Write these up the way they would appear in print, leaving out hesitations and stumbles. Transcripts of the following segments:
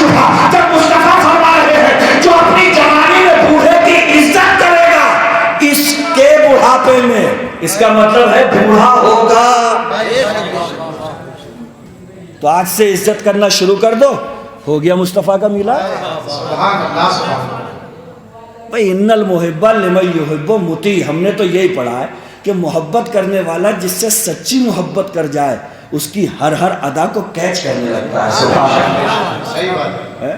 شبہ جب مصطفیٰ فرما رہے ہیں جو اپنی جوانی میں بوڑھے کی عزت کرے گا اس کے بڑھاپے میں، اس کا مطلب ہے بوڑھا ہوگا. تو آج سے عزت کرنا شروع کر دو، ہو گیا مصطفیٰ کا میلاد. بھئی ان المحب لمن یحب مطیع، ہم نے تو یہی پڑھا ہے کہ محبت کرنے والا جس سے سچی محبت کر جائے اس کی ہر ادا کو کیچ کرنے لگتا ہے. صحیح بات ہے.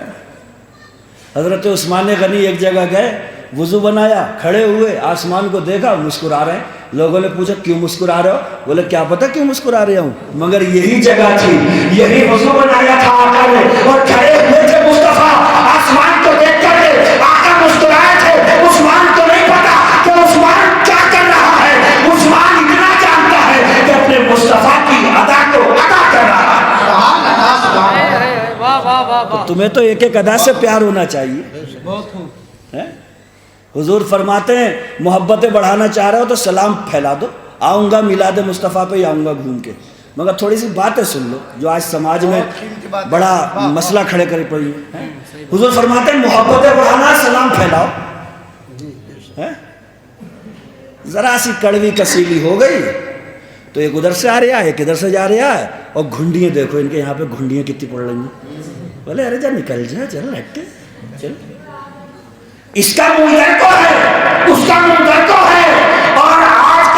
حضرت عثمان غنی ایک جگہ گئے، وضو بنایا، کھڑے ہوئے، آسمان کو دیکھا، مسکرا رہے ہیں. لوگوں نے پوچھا کیوں مسکرا رہے ہو؟ بولے کیا پتا کیوں مسکرا رہے ہوں، مگر یہی جگہ تھی، یہی وضو بنایا تھا آقا نے، اور کھڑے ہوئے تھے مصطفیٰ، آسمان کو دیکھ کر آقا مسکرائے تھے. عثمان کو نہیں پتا کہ عثمان کیا کر رہا ہے، عثمان اتنا جانتا ہے کہ اپنے مصطفیٰ کی ادا کو ادا کر رہا ہے. تو تمہیں تو ایک ایک ادا سے پیار ہونا چاہیے. حضور فرماتے ہیں محبتیں بڑھانا چاہ رہے ہو تو سلام پھیلا دو. آؤں گا میلاد مصطفیٰ پہ ہی آؤں گا گھوم کے، مگر تھوڑی سی باتیں سن لو جو آج سماج میں بڑا مسئلہ کھڑے کر پڑی ہے. حضور فرماتے ہیں محبتیں بڑھانا، سلام پھیلاؤ. ذرا سی کڑوی کسیلی ہو گئی تو ایک ادھر سے آ رہا ہے، ایک ادھر سے جا رہا ہے، اور گھنڈیاں دیکھو ان کے یہاں پہ گھنڈیاں کتنی پڑ رہی ہیں. بولے ارے جا نکل جا، چل ہٹ چل. اس کا منظر کو ہے، اس کا منظر کو ہے. اور آج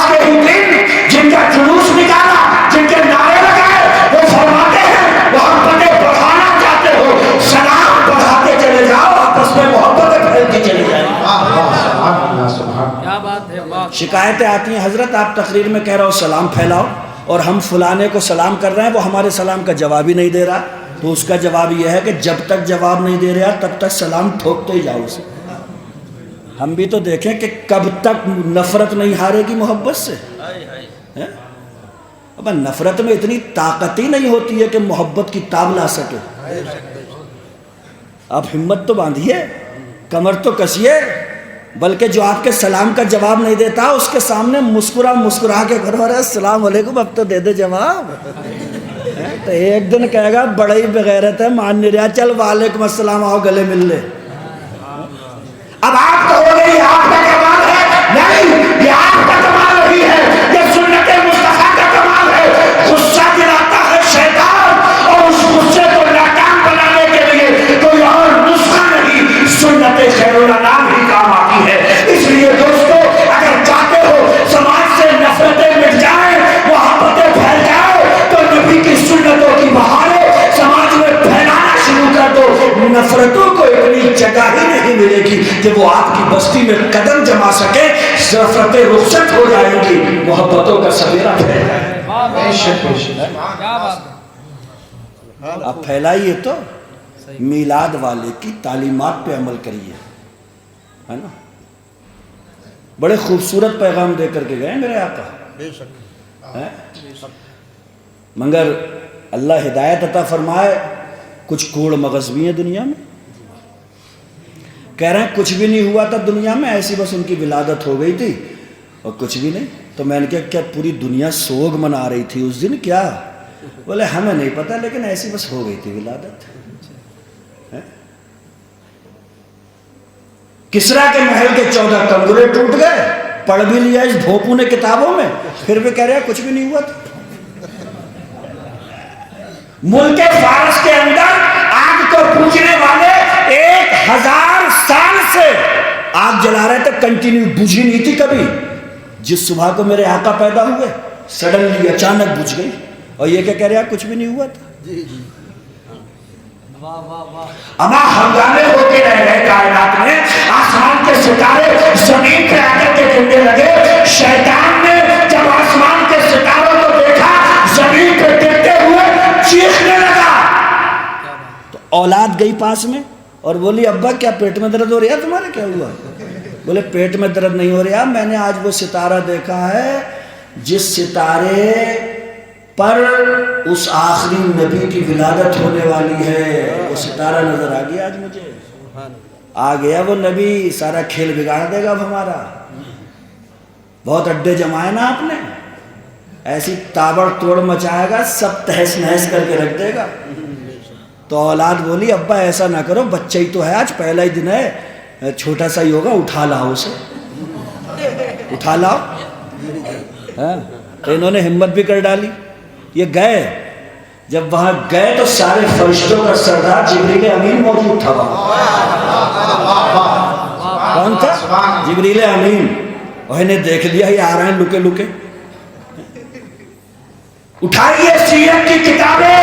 کے ہی دن جن کا جلوس نکالا، جن کے نعرے لگائے، وہ فرماتے ہیں محبتیں بڑھانا چاہتے ہو، سلام بڑھاتے چلے جاؤ، آپس میں محبتیں پھیلتی چلی جائیں. کیا بات ہے. شکایتیں آتی ہیں حضرت آپ تقریر میں کہہ رہے ہو سلام پھیلاؤ، اور ہم فلانے کو سلام کر رہے ہیں وہ ہمارے سلام کا جواب ہی نہیں دے رہا. تو اس کا جواب یہ ہے کہ جب تک جواب نہیں دے رہا تب تک سلام ٹھوکتے ہی جاؤ اسے. ہم بھی تو دیکھیں کہ کب تک نفرت نہیں ہارے گی محبت سے. اب نفرت میں اتنی طاقت ہی نہیں ہوتی ہے کہ محبت کی تاب لا سکے. آپ ہمت تو باندھیے، کمر تو کسیے، بلکہ جو آپ کے سلام کا جواب نہیں دیتا اس کے سامنے مسکرا کے کرو، ارے السلام علیکم اب تو دے دے جواب. تو ایک دن کہے گا بڑا ہی بغیرت ہے، مان نہیں رہا، چل وعلیکم السلام آؤ گلے مل لے. اب آپ تو ہو گئی، آپ کا کمال ہے. نہیں، یہ آپ کا کمال نہیں ہے، یہ سنت مصطفیٰ کا کمال ہے. غصہ دلاتا ہے شیطان، اور اس غصے کو ناکام بنانے کے لیے کوئی اور نسخہ نہیں، سنت خیر الانام ہی کام آتی ہے. اس لیے دوستو اگر چاہتے ہو سماج سے نفرتیں مٹ جائیں، محبتیں پھیل جائیں، تو نبی کی سنتوں کی بہاریں سماج میں پھیلانا شروع کر دو. نفرتوں کو اتنی جگہ ہی نہیں ملے گی کہ وہ آپ کی بستی میں قدم جما سکے. نفرتیں رخصت ہو جائیں گی، محبتوں کا سویرا پھیل جائے. اب پھیلائیے تو میلاد والے کی تعلیمات پہ عمل کریے، ہے نا. بڑے خوبصورت پیغام دے کر کے گئے میرے آقا. مگر اللہ ہدایت عطا فرمائے، کچھ کوڑ مغز بھی ہیں دنیا میں. کہہ رہے ہیں کچھ بھی نہیں ہوا تھا دنیا میں، ایسی بس ان کی ولادت ہو گئی تھی اور کچھ بھی نہیں. تو میں نے کہا کیا پوری دنیا سوگ منا رہی تھی اس دن کیا؟ بولے ہمیں نہیں پتا، لیکن ایسی بس ہو گئی تھی ولادت. کسرا کے محل کے 14 کنگرے ٹوٹ گئے، پڑھ بھی لیا اس بھوپو نے کتابوں میں، پھر بھی کہہ رہے ہیں کچھ بھی نہیں ہوا تھا. ملک فارس کے اندر آگ کو پوجنے والے 1000 سال سے آگ جلا رہے تھے کنٹینیو، بجھی نہیں تھی کبھی. جس صبح کو میرے آقا پیدا ہوئے سڈنلی اچانک بجھ گئی، اور یہ کیا کہہ رہے ہیں کچھ بھی نہیں ہوا تھا. اما ہنگامے ہوتے رہ گئے کائنات میں، آسمان کے ستارے زمین پہ آ کر کے گرنے لگے. شیطان نے جب آسمان کے ستاروں کو دیکھا زمین پہ گرتے ہوئے چیخنے لگا. تو اولاد گئی پاس میں اور بولی ابا کیا پیٹ میں درد ہو رہا ہے تمہارے؟ کیا ہوا؟ بولے پیٹ میں درد نہیں ہو رہا، میں نے آج وہ ستارہ دیکھا ہے جس ستارے پر اس آخری نبی کی ولادت ہونے والی ہے. وہ ستارہ نظر آ گیا آج مجھے. آ گیا وہ نبی، سارا کھیل بگاڑ دے گا اب ہمارا. بہت اڈے جمائے نا آپ نے، ایسی تابڑ توڑ مچائے گا، سب تہس نہس کر کے رکھ دے گا. تو اولاد بولی ابا ایسا نہ کرو، بچہ ہی تو ہے، آج پہلا ہی دن ہے، چھوٹا سا ہی ہوگا، اٹھا لاؤ اسے، اٹھا لاؤ۔ تو انہوں نے ہمت بھی کر ڈالی، یہ گئے، جب وہاں گئے تو سارے فرشتوں کا سردار جبریل امین موجود تھا وہاں۔ کون تھا؟ جبریل امین۔ اور انہیں دیکھ لیا یہ آ رہے ہیں لکے لکے، اٹھائیے سیرت کی کتابیں۔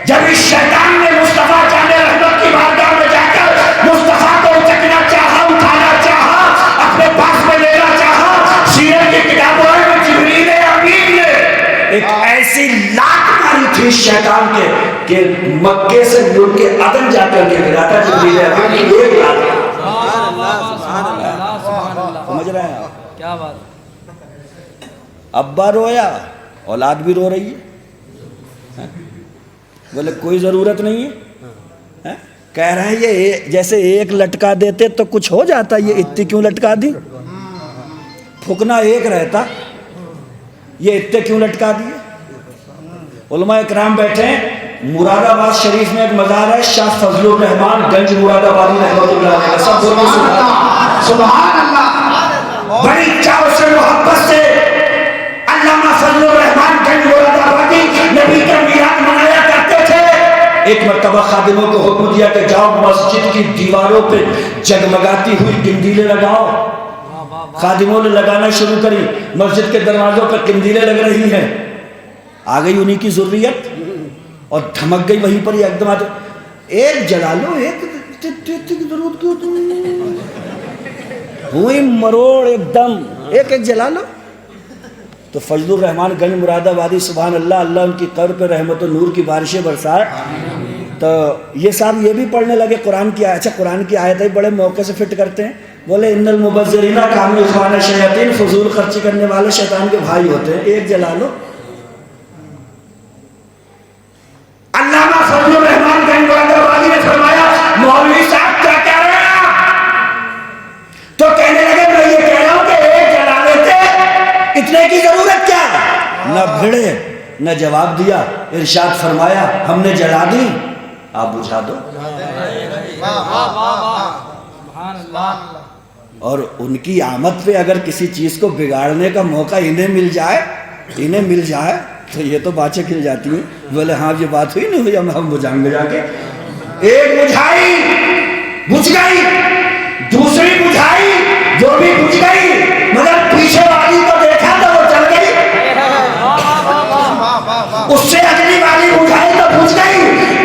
جب اس شیطان نے مصطفیٰ جان رحمت کی بارگاہ میں جا کر مصطفیٰ کو چکنا چاہا، اٹھانا چاہا، اپنے پاس میں لینا چاہا، سیرت کی کتابوں میں جبریل امین نے ایک ایسی لات ماری تھی شیطان کے کہ مکے سے مڑ کے عدن جا کر کے گرا تھا جبریل امین کی ایک لات۔ سمجھ رہے ہیں آپ؟ کیا بات۔ ابا رویا، اولاد بھی رو رہی ہے، بولے کوئی ضرورت نہیں ہے، کہہ رہے ہیں یہ جیسے ایک لٹکا دیتے تو کچھ ہو جاتا، یہ اتنی کیوں لٹکا دی؟ پھکنا ایک رہتا، یہ اتنے کیوں لٹکا دیے؟ علماء اکرام بیٹھے ہیں، مراد آباد شریف میں ایک مزار ہے، شاہ فضل الرحمان گنج مراد آبادی رحمۃ اللہ علیہ، سب بولو سبحان اللہ۔ بڑی چاو سے محبت سے علامہ فضل الرحمان گنج مراد آبادی نبی کا میلاد منایا کرتے تھے۔ ایک مرتبہ خادموں کو حکم دیا کہ جاؤ مسجد کی دیواروں پہ جگمگاتی ہوئی قندیلیں لگاؤ۔ خادموں نے لگانا شروع کری، مسجد کے دروازوں پہ قندیلیں لگ رہی ہیں، آ گئی انہی کی ضروریت اور دھمک گئی وہیں پر، ایک دم ایک جلا لو، ایک ضرورت کیوں تم ہوئی مروڑ، ایک دم ایک ایک جلا لو۔ تو فضل الرحمان گنج مراد آبادی سبحان اللہ، اللہ ان کی قبر پہ رحمت و نور کی بارشیں برسائے۔ تو یہ صاحب یہ بھی پڑھنے لگے قرآن کی آیت، اچھا قرآن کی آیتیں بڑے موقع سے فٹ کرتے ہیں، بولے ان المبذرین کانوا اخوان الشیاطین، فضول خرچی کرنے والے شیطان کے بھائی ہوتے ہیں، ایک جلا لو۔ علامہ فضل الرحمان گنج مراد آبادی نے فرمایا مولوی صاحب کیا کہہ رہے ہیں آپ؟ تو کہنے لگے میں یہ کہہ رہا ہوں کہ ایک جلا لیتے، اتنے کی ضرورت کیا؟ نہ بھیڑے نہ جواب دیا، ارشاد فرمایا ہم نے جلا دی، آپ بجھا دو۔ اور ان کی آمد پہ اگر کسی چیز کو بگاڑنے کا موقع انہیں مل جائے تو یہ تو باتیں کھل جاتی ہیں، بولے ہاں یہ بات ہوئی نہیں ہوئی، ہم بجھائیں گے جا کے۔ ایک بجھائی بجھ گئی، دوسری بجھائی جو بھی بجھ گئی، مگر پیچھے والی کو دیکھا تو وہ چل گئی، اس سے اگلی والی بجھائی تو بجھ گئی،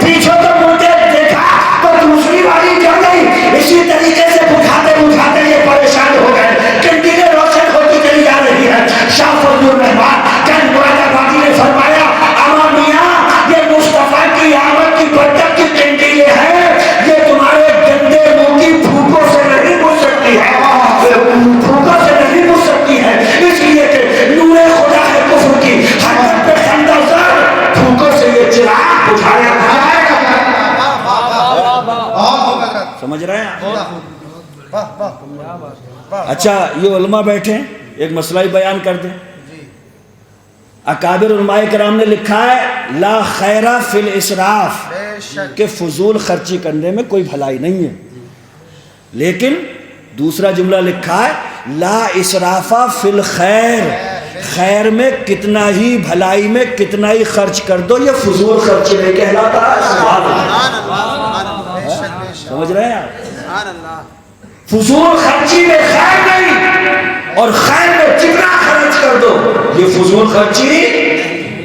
پیچھے تو مڑ کے دیکھا تو دوسری والی جل گئی۔ اسی طریقے سے بجھاتے بجھاتے یہ پریشان ہو گئے، قندیلیں روشن ہوتی چلی جا رہی ہے۔ شاہ فضل الرحمان گنج مراد آبادی نے فرمایا اما میاں یہ مصطفیٰ کی آمد کی برکت کی قندیلیں ہیں، یہ تمہارے گندے منہ کی پھوکوں سے نہیں بجھ سکتی ہے، پھوکوں سے نہیں بجھ سکتی ہے، اس لیے کہ نور خدا ہے کفر کی حرکت پہ خندہ زر، پھوکوں سے یہ چراغ بجھایا جائے۔ سمجھ رہے ہیں؟ اچھا یہ علماء بیٹھے ہیں، ایک مسئلہ ہی بیان کر دیں۔ اکابر علماء کرام نے لکھا ہے لا خیر فی الاسراف، کہ فضول خرچی کرنے میں کوئی بھلائی نہیں ہے، لیکن دوسرا جملہ لکھا ہے لا اسراف فی الخیر، خیر میں کتنا ہی بھلائی میں کتنا ہی خرچ کر دو یہ فضول خرچی نہیں کہلاتا ہے۔ سمجھ رہے ہیں آپ؟ فضول خرچی میں خیر نہیں، اور خیر میں جتنا خرچ کر دو یہ فضول خرچی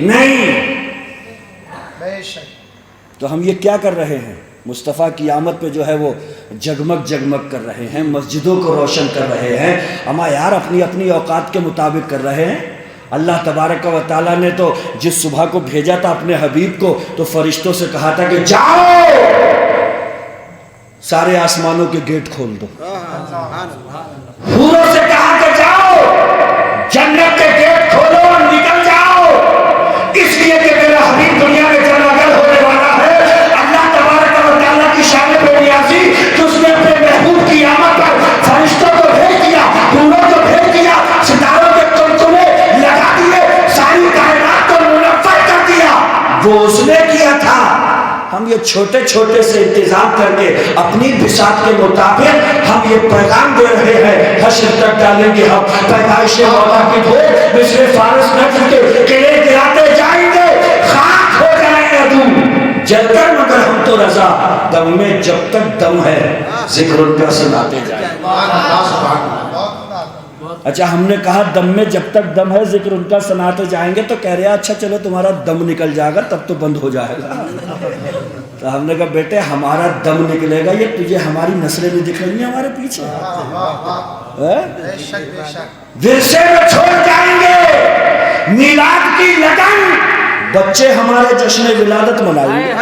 نہیں۔ تو ہم یہ کیا کر رہے ہیں؟ مصطفیٰ کی آمد پہ جو ہے وہ جگمگ جگمگ کر رہے ہیں، مسجدوں کو روشن کر رہے ہیں، اما یار اپنی اپنی اوقات کے مطابق کر رہے ہیں۔ اللہ تبارک و تعالیٰ نے تو جس صبح کو بھیجا تھا اپنے حبیب کو تو فرشتوں سے کہا تھا کہ جاؤ سارے آسمانوں کے گیٹ کھول دو، حوروں سے کہا کہ جاؤ جنت کے گیٹ کھولو اور نکل جاؤ، اس لیے کہ میرا حبیب دنیا میں جلوگر ہونے والا ہے۔ اللہ تبارک و تعالیٰ کی شان بے نیازی کہ اس نے اپنے محبوب کی آمد پر فرشتوں کو بھیج دیا، حوروں کو بھیج دیا، ستاروں کے تمتمے لگا دیے، ساری کائنات کو منور کر دیا، وہ اس نے کیا تھا۔ ہم یہ چھوٹے چھوٹے سے انتظام کر کے اپنی بساط کے مطابق ہم یہ پیغام دے رہے ہیں، حشر تک ڈالیں گے ہم پیدائش مولا کی دھوپ مثل فارس نجم کے قلعے گراتے جائیں گے، خاک ہو جائیں عدو جل کر مگر ہم تو رضا، دم میں جب تک دم ہے ذکر ان کا سناتے جائیں۔ اچھا ہم نے کہا دم میں جب تک دم ہے ذکر ان کا سناتے جائیں گے، تو کہہ رہے اچھا چلو تمہارا دم نکل جائے گا تب تو بند ہو جائے گا۔ تو ہم نے کہا بیٹے ہمارا دم نکلے گا، یہ تجھے ہماری نسلیں نہیں دکھ رہی ہیں ہمارے پیچھے؟ ورثے میں چھوڑ جائیں گے میلاد کی لگن، بچے ہمارے جشن ولادت منائیں گے۔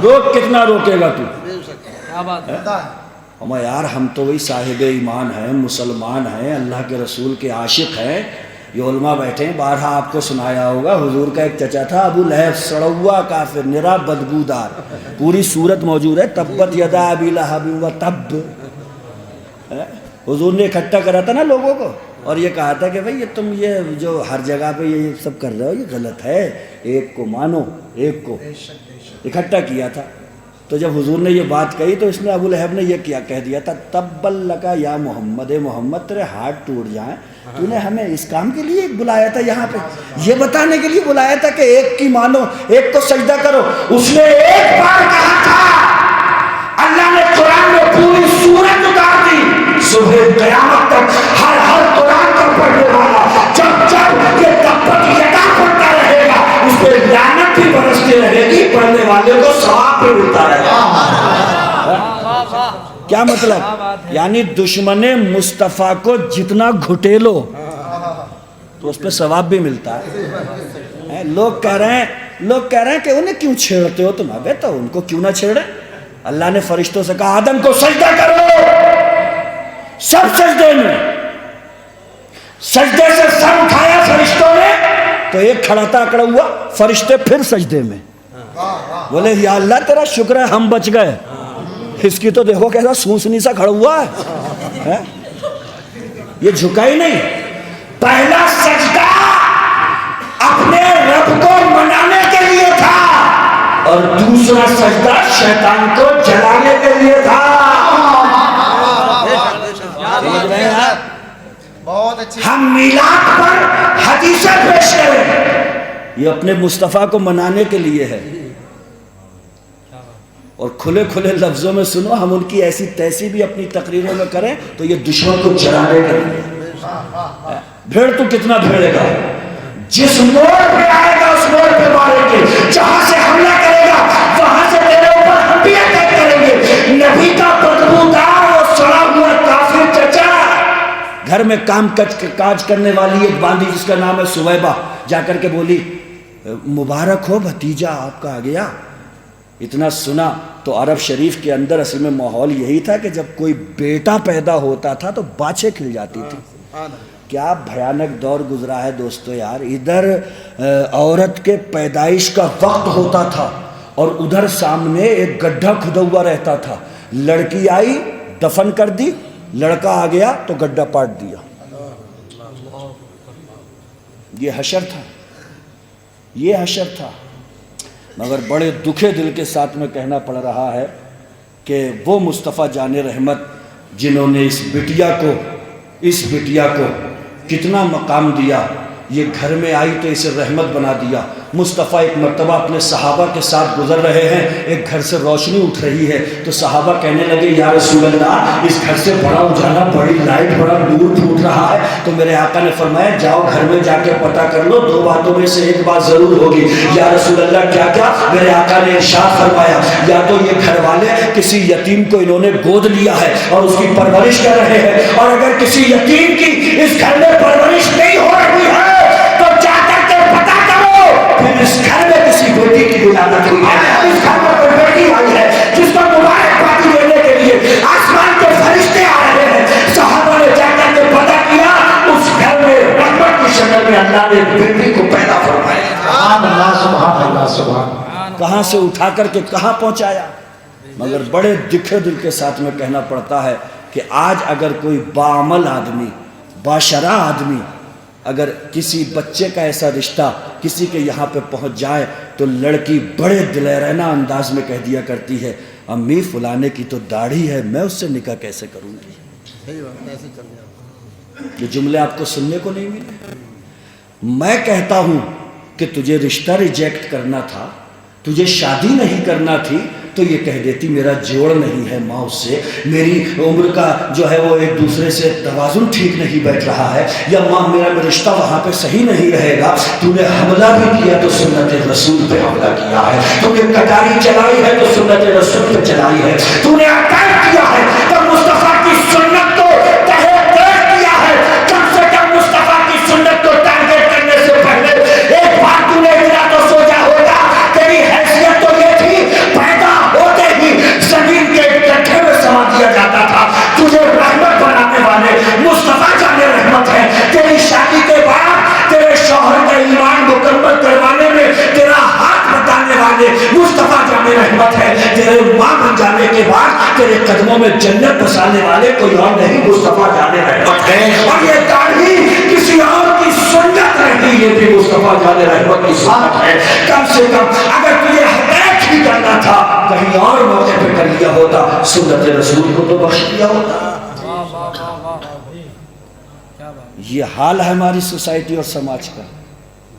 روک کتنا روکے گا تو؟ ہمیں یار ہم تو وہی صاحب ایمان ہیں، مسلمان ہیں، اللہ کے رسول کے عاشق ہیں۔ یہ علماء بیٹھے ہیں، بارہا آپ کو سنایا ہوگا، حضور کا ایک چچا تھا ابو لہب، سڑا ہوا کافر، نرا بدبودار، پوری صورت موجود ہے، تبت یدا ابی لہب و تب۔ حضور نے اکٹھا کرا تھا نا لوگوں کو اور یہ کہا تھا کہ بھئی یہ تم یہ جو ہر جگہ پہ یہ سب کر رہے ہو یہ غلط ہے، ایک کو مانو، ایک کو اکٹھا کیا تھا۔ تو جب حضور نے یہ بات کہی تو اس نے ابو لہب نے یہ کیا کہہ دیا تھا، تبا لکا یا محمد، محمد تیرے ہاتھ ٹوٹ جائیں، تو نے ہمیں اس کام کے لیے بلایا تھا، یہاں پہ یہ بتانے کے لیے بلایا تھا کہ ایک کی مانو، ایک کو سجدہ کرو۔ اس نے ایک بار کہا تھا، اللہ نے قرآن میں پوری سورت اتار دی، صبح قیامت تک ہر قرآن کا پڑھنے والا جب جب یہ تبت یدا پڑھتا رہے گا اس پہ لعنت بھی برستی رہے گی، پڑھنے والے کو ثواب بھی ملتا رہے گا۔ کیا مطلب؟ یعنی دشمن مصطفیٰ کو جتنا گھٹیلو تو اس پہ ثواب بھی ملتا ہے۔ لوگ کہہ رہے ہیں کہ انہیں کیوں چھیڑتے ہو تم؟ ابے تو ان کو کیوں نہ چھیڑے؟ اللہ نے فرشتوں سے کہا آدم کو سجدہ کرو، سب سجدے میں، سجدے سے سر اٹھایا فرشتوں نے تو ایک کھڑا تھا اکڑا ہوا، فرشتے پھر سجدے میں، بولے یا اللہ تیرا شکر ہے ہم بچ گئے، اس کی تو دیکھو کیسا سونسنی سا کھڑا ہوا ہے۔ یہ جھکا ہی نہیں، پہلا سجدہ اپنے رب کو منانے کے لیے تھا اور دوسرا سجدہ شیطان کو جلانے کے لیے تھا۔ سمجھ رہے ہیں آپ؟ ہم میلاد پر حدیثیں پیش کریں، یہ اپنے مصطفیٰ کو منانے کے لیے ہے، اور کھلے کھلے لفظوں میں سنو، ہم ان کی ایسی تیسی بھی اپنی تقریروں میں کریں تو یہ دشمن کو جلانے کے لیے۔ بھیڑ تو کتنا بھیڑے گا، جس موڑ پہ آئے گا اس موڑ پہ ماریں گے، جہاں سے حملہ کرے گا وہاں سے تیرے اوپر ہم بھی اٹیک کریں گے۔ نبی کا بدبودار اور سڑا ہوا کافر چچا، گھر میں کام کاج کرنے والی ایک باندھی جس کا نام ہے سویبہ، جا کر کے بولی مبارک ہو بھتیجا آپ کا آ گیا۔ اتنا سنا تو عرب شریف کے اندر اصل میں ماحول یہی تھا کہ جب کوئی بیٹا پیدا ہوتا تھا تو باچھیں کھل جاتی تھی۔ کیا بھیانک دور گزرا ہے دوستو یار، ادھر عورت کے پیدائش کا وقت ہوتا تھا اور ادھر سامنے ایک گڈھا کھدا ہوا رہتا تھا، لڑکی آئی دفن کر دی، لڑکا آ گیا تو گڈھا پاٹ دیا۔ یہ حشر تھا، یہ حشر تھا۔ مگر بڑے دکھے دل کے ساتھ میں کہنا پڑ رہا ہے کہ وہ مصطفیٰ جان رحمت جنہوں نے اس بٹیا کو کتنا مقام دیا، یہ گھر میں آئی تو اسے رحمت بنا دیا۔ مصطفیٰ ایک مرتبہ اپنے صحابہ کے ساتھ گزر رہے ہیں، ایک گھر سے روشنی اٹھ رہی ہے تو صحابہ کہنے لگے یا رسول اللہ اس گھر سے بڑا اجالا، بڑی لائٹ، بڑا نور پھوٹ رہا ہے۔ تو میرے آقا نے فرمایا جاؤ گھر میں جا کے پتہ کر لو، دو باتوں میں سے ایک بات ضرور ہوگی۔ یا رسول اللہ کیا کیا؟ میرے آقا نے ارشاد فرمایا یا تو یہ گھر والے کسی یتیم کو انہوں نے گود لیا ہے اور اس کی پرورش کر رہے ہیں، اور اگر کسی یتیم کی اس گھر میں پرورش نہیں ہو رہی ہے تو جا کر کے پتہ کرو پھر اس گھر میں کسی بیٹی کی ولادت ہوئی ہے، اس گھر میں کوئی بیٹی آئی ہے جس کو مبارکبادی دینے کے لیے آسمان کے فرشتے آ رہے ہیں۔ صحابہ نے جا کر کے پتہ کیا، اس گھر میں رحمت کی شکل میں اللہ نے بیٹی کو پیدا فرمایا۔ سبحان اللہ، سبحان اللہ، سبحان۔ کہاں سے اٹھا کر کے کہاں پہنچایا۔ مگر بڑے دکھے دل کے ساتھ میں کہنا پڑتا ہے کہ آج اگر کوئی باعمل آدمی، باشرع آدمی اگر کسی بچے کا ایسا رشتہ کسی کے یہاں پہ پہنچ جائے تو لڑکی بڑے دلیرانہ انداز میں کہہ دیا کرتی ہے امی فلانے کی تو داڑھی ہے، میں اس سے نکاح کیسے کروں گی؟ صحیح بات، ایسے چل جاؤ. یہ جملے آپ کو سننے کو نہیں ملے. میں کہتا ہوں کہ تجھے رشتہ ریجیکٹ کرنا تھا، تجھے شادی نہیں کرنا تھی تو یہ کہہ دیتی میرا جوڑ نہیں ہے ماں اس سے، میری عمر کا جو ہے وہ ایک دوسرے سے توازن ٹھیک نہیں بیٹھ رہا ہے، یا ماں میرا رشتہ وہاں پہ صحیح نہیں رہے گا. تو نے حملہ بھی کیا تو سنت رسول پہ حملہ کیا ہے، تو نے کٹاری چلائی ہے تو سنت رسول پہ چلائی ہے، تو نے اٹیک کیا ہے تو مصطفیٰ کی سنت کو کیا ہے. کم سے کم مصطفیٰ کی سنت کو ٹارگیٹ کرنے سے پہلے ایک بار تو نے اتنا تو سوچا ہوگا. تیری حیثیت تو یہ تھی پیدا ہوتے ہی زمین کے گڈھے میں سما دیا جاتا تھا. تجھے رحمت بنانے والے مصطفیٰ جان رحمت ہے. تیری شادی کے بعد تیرے شوہر کا ایمان مکمل کروانے میں تیرا ہاتھ بتانے والے مصطفیٰ جان رحمت ہے. تیرے ماں بن جانے کے بعد تیرے قدموں میں جنت بسانے والے کوئی اور نہیں مصطفیٰ جان رحمت ہے. اور یہ داڑھی کسی اور کی سنت نہیں، یہ بھی مصطفیٰ جان رحمت کی سنت ہے. کم سے کم اگر تجھے ہدایت ہی کرنا تھا کہیں اور موقع پہ کر لیا ہوتا، سنت رسول کو تو بخش دیا ہوتا. یہ حال ہے ہماری سوسائٹی اور سماج کا.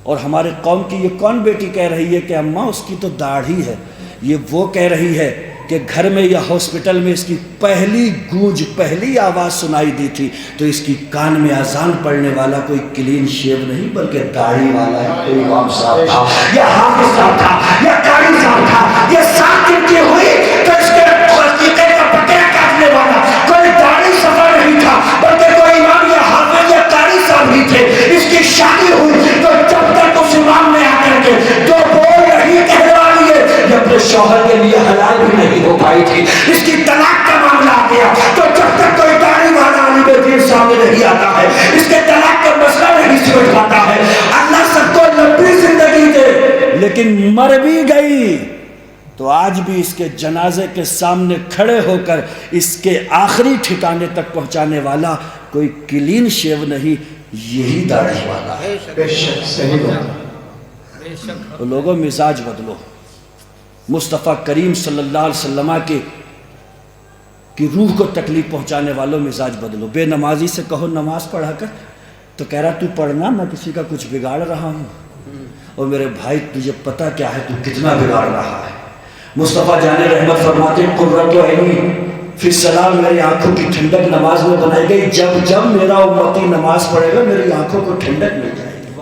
اور ہمارے قوم کی یہ کون بیٹی کہہ رہی ہے کہ اماں اس کی تو داڑھی ہے؟ یہ وہ کہہ رہی ہے کہ گھر میں یا ہاسپٹل میں اس کی پہلی گونج، پہلی آواز سنائی دی تھی تو اس کی کان میں اذان پڑھنے والا کوئی کلین شیو نہیں بلکہ داڑھی والا ہے. کوئی امام صاحب تھا یا حافظ صاحب تھا یا قاری صاحب تھا. یہ 7 دن کی ہوئی تو اس کے عقیقے کا بکرا کاٹنے والا کوئی داڑھی صفا نہیں تھا بلکہ کوئی امام یا حافظ یا قاری صاحب ہی تھے. اس کی شادی ہوئی تو جب تک اس امام نے آ کر کے دو بول نہیں کہلوا لیے یہ اپنے شوہر کے لیے حلال بھی نہیں ہو پائی تھی. اس کی طلاق کا معاملہ آ گیا تو جب تک کوئی داڑھی والا عالم دین سامنے نہیں آتا ہے اس کے طلاق کا مسئلہ نہیں سمجھ پاتا ہے. اللہ سب کو لمبی زندگی دے، لیکن مر بھی گئی تو آج بھی اس کے جنازے کے سامنے کھڑے ہو کر اس کے آخری ٹھکانے تک پہنچانے والا کوئی کلین شیو نہیں، یہی داڑھی والا ہے. بے شک صحیح بات. تو لوگوں مزاج بدلو. مصطفیٰ کریم صلی اللہ علیہ وسلم کی روح کو تکلیف پہنچانے والوں مزاج بدلو. بے نمازی سے کہو نماز پڑھا کر تو کہہ رہا تو پڑھنا، میں کسی کا کچھ بگاڑ رہا ہوں. اور میرے بھائی تجھے پتہ کیا ہے تو کتنا بگاڑ رہا ہے. مصطفیٰ جان رحمت فرماتے ہیں قرۃ عینی فی الصلاۃ، میری آنکھوں کی ٹھنڈک نماز میں بنائی گئی. جب جب میرا امتی نماز پڑھے گا میری آنکھوں کو ٹھنڈک مل جائے گی.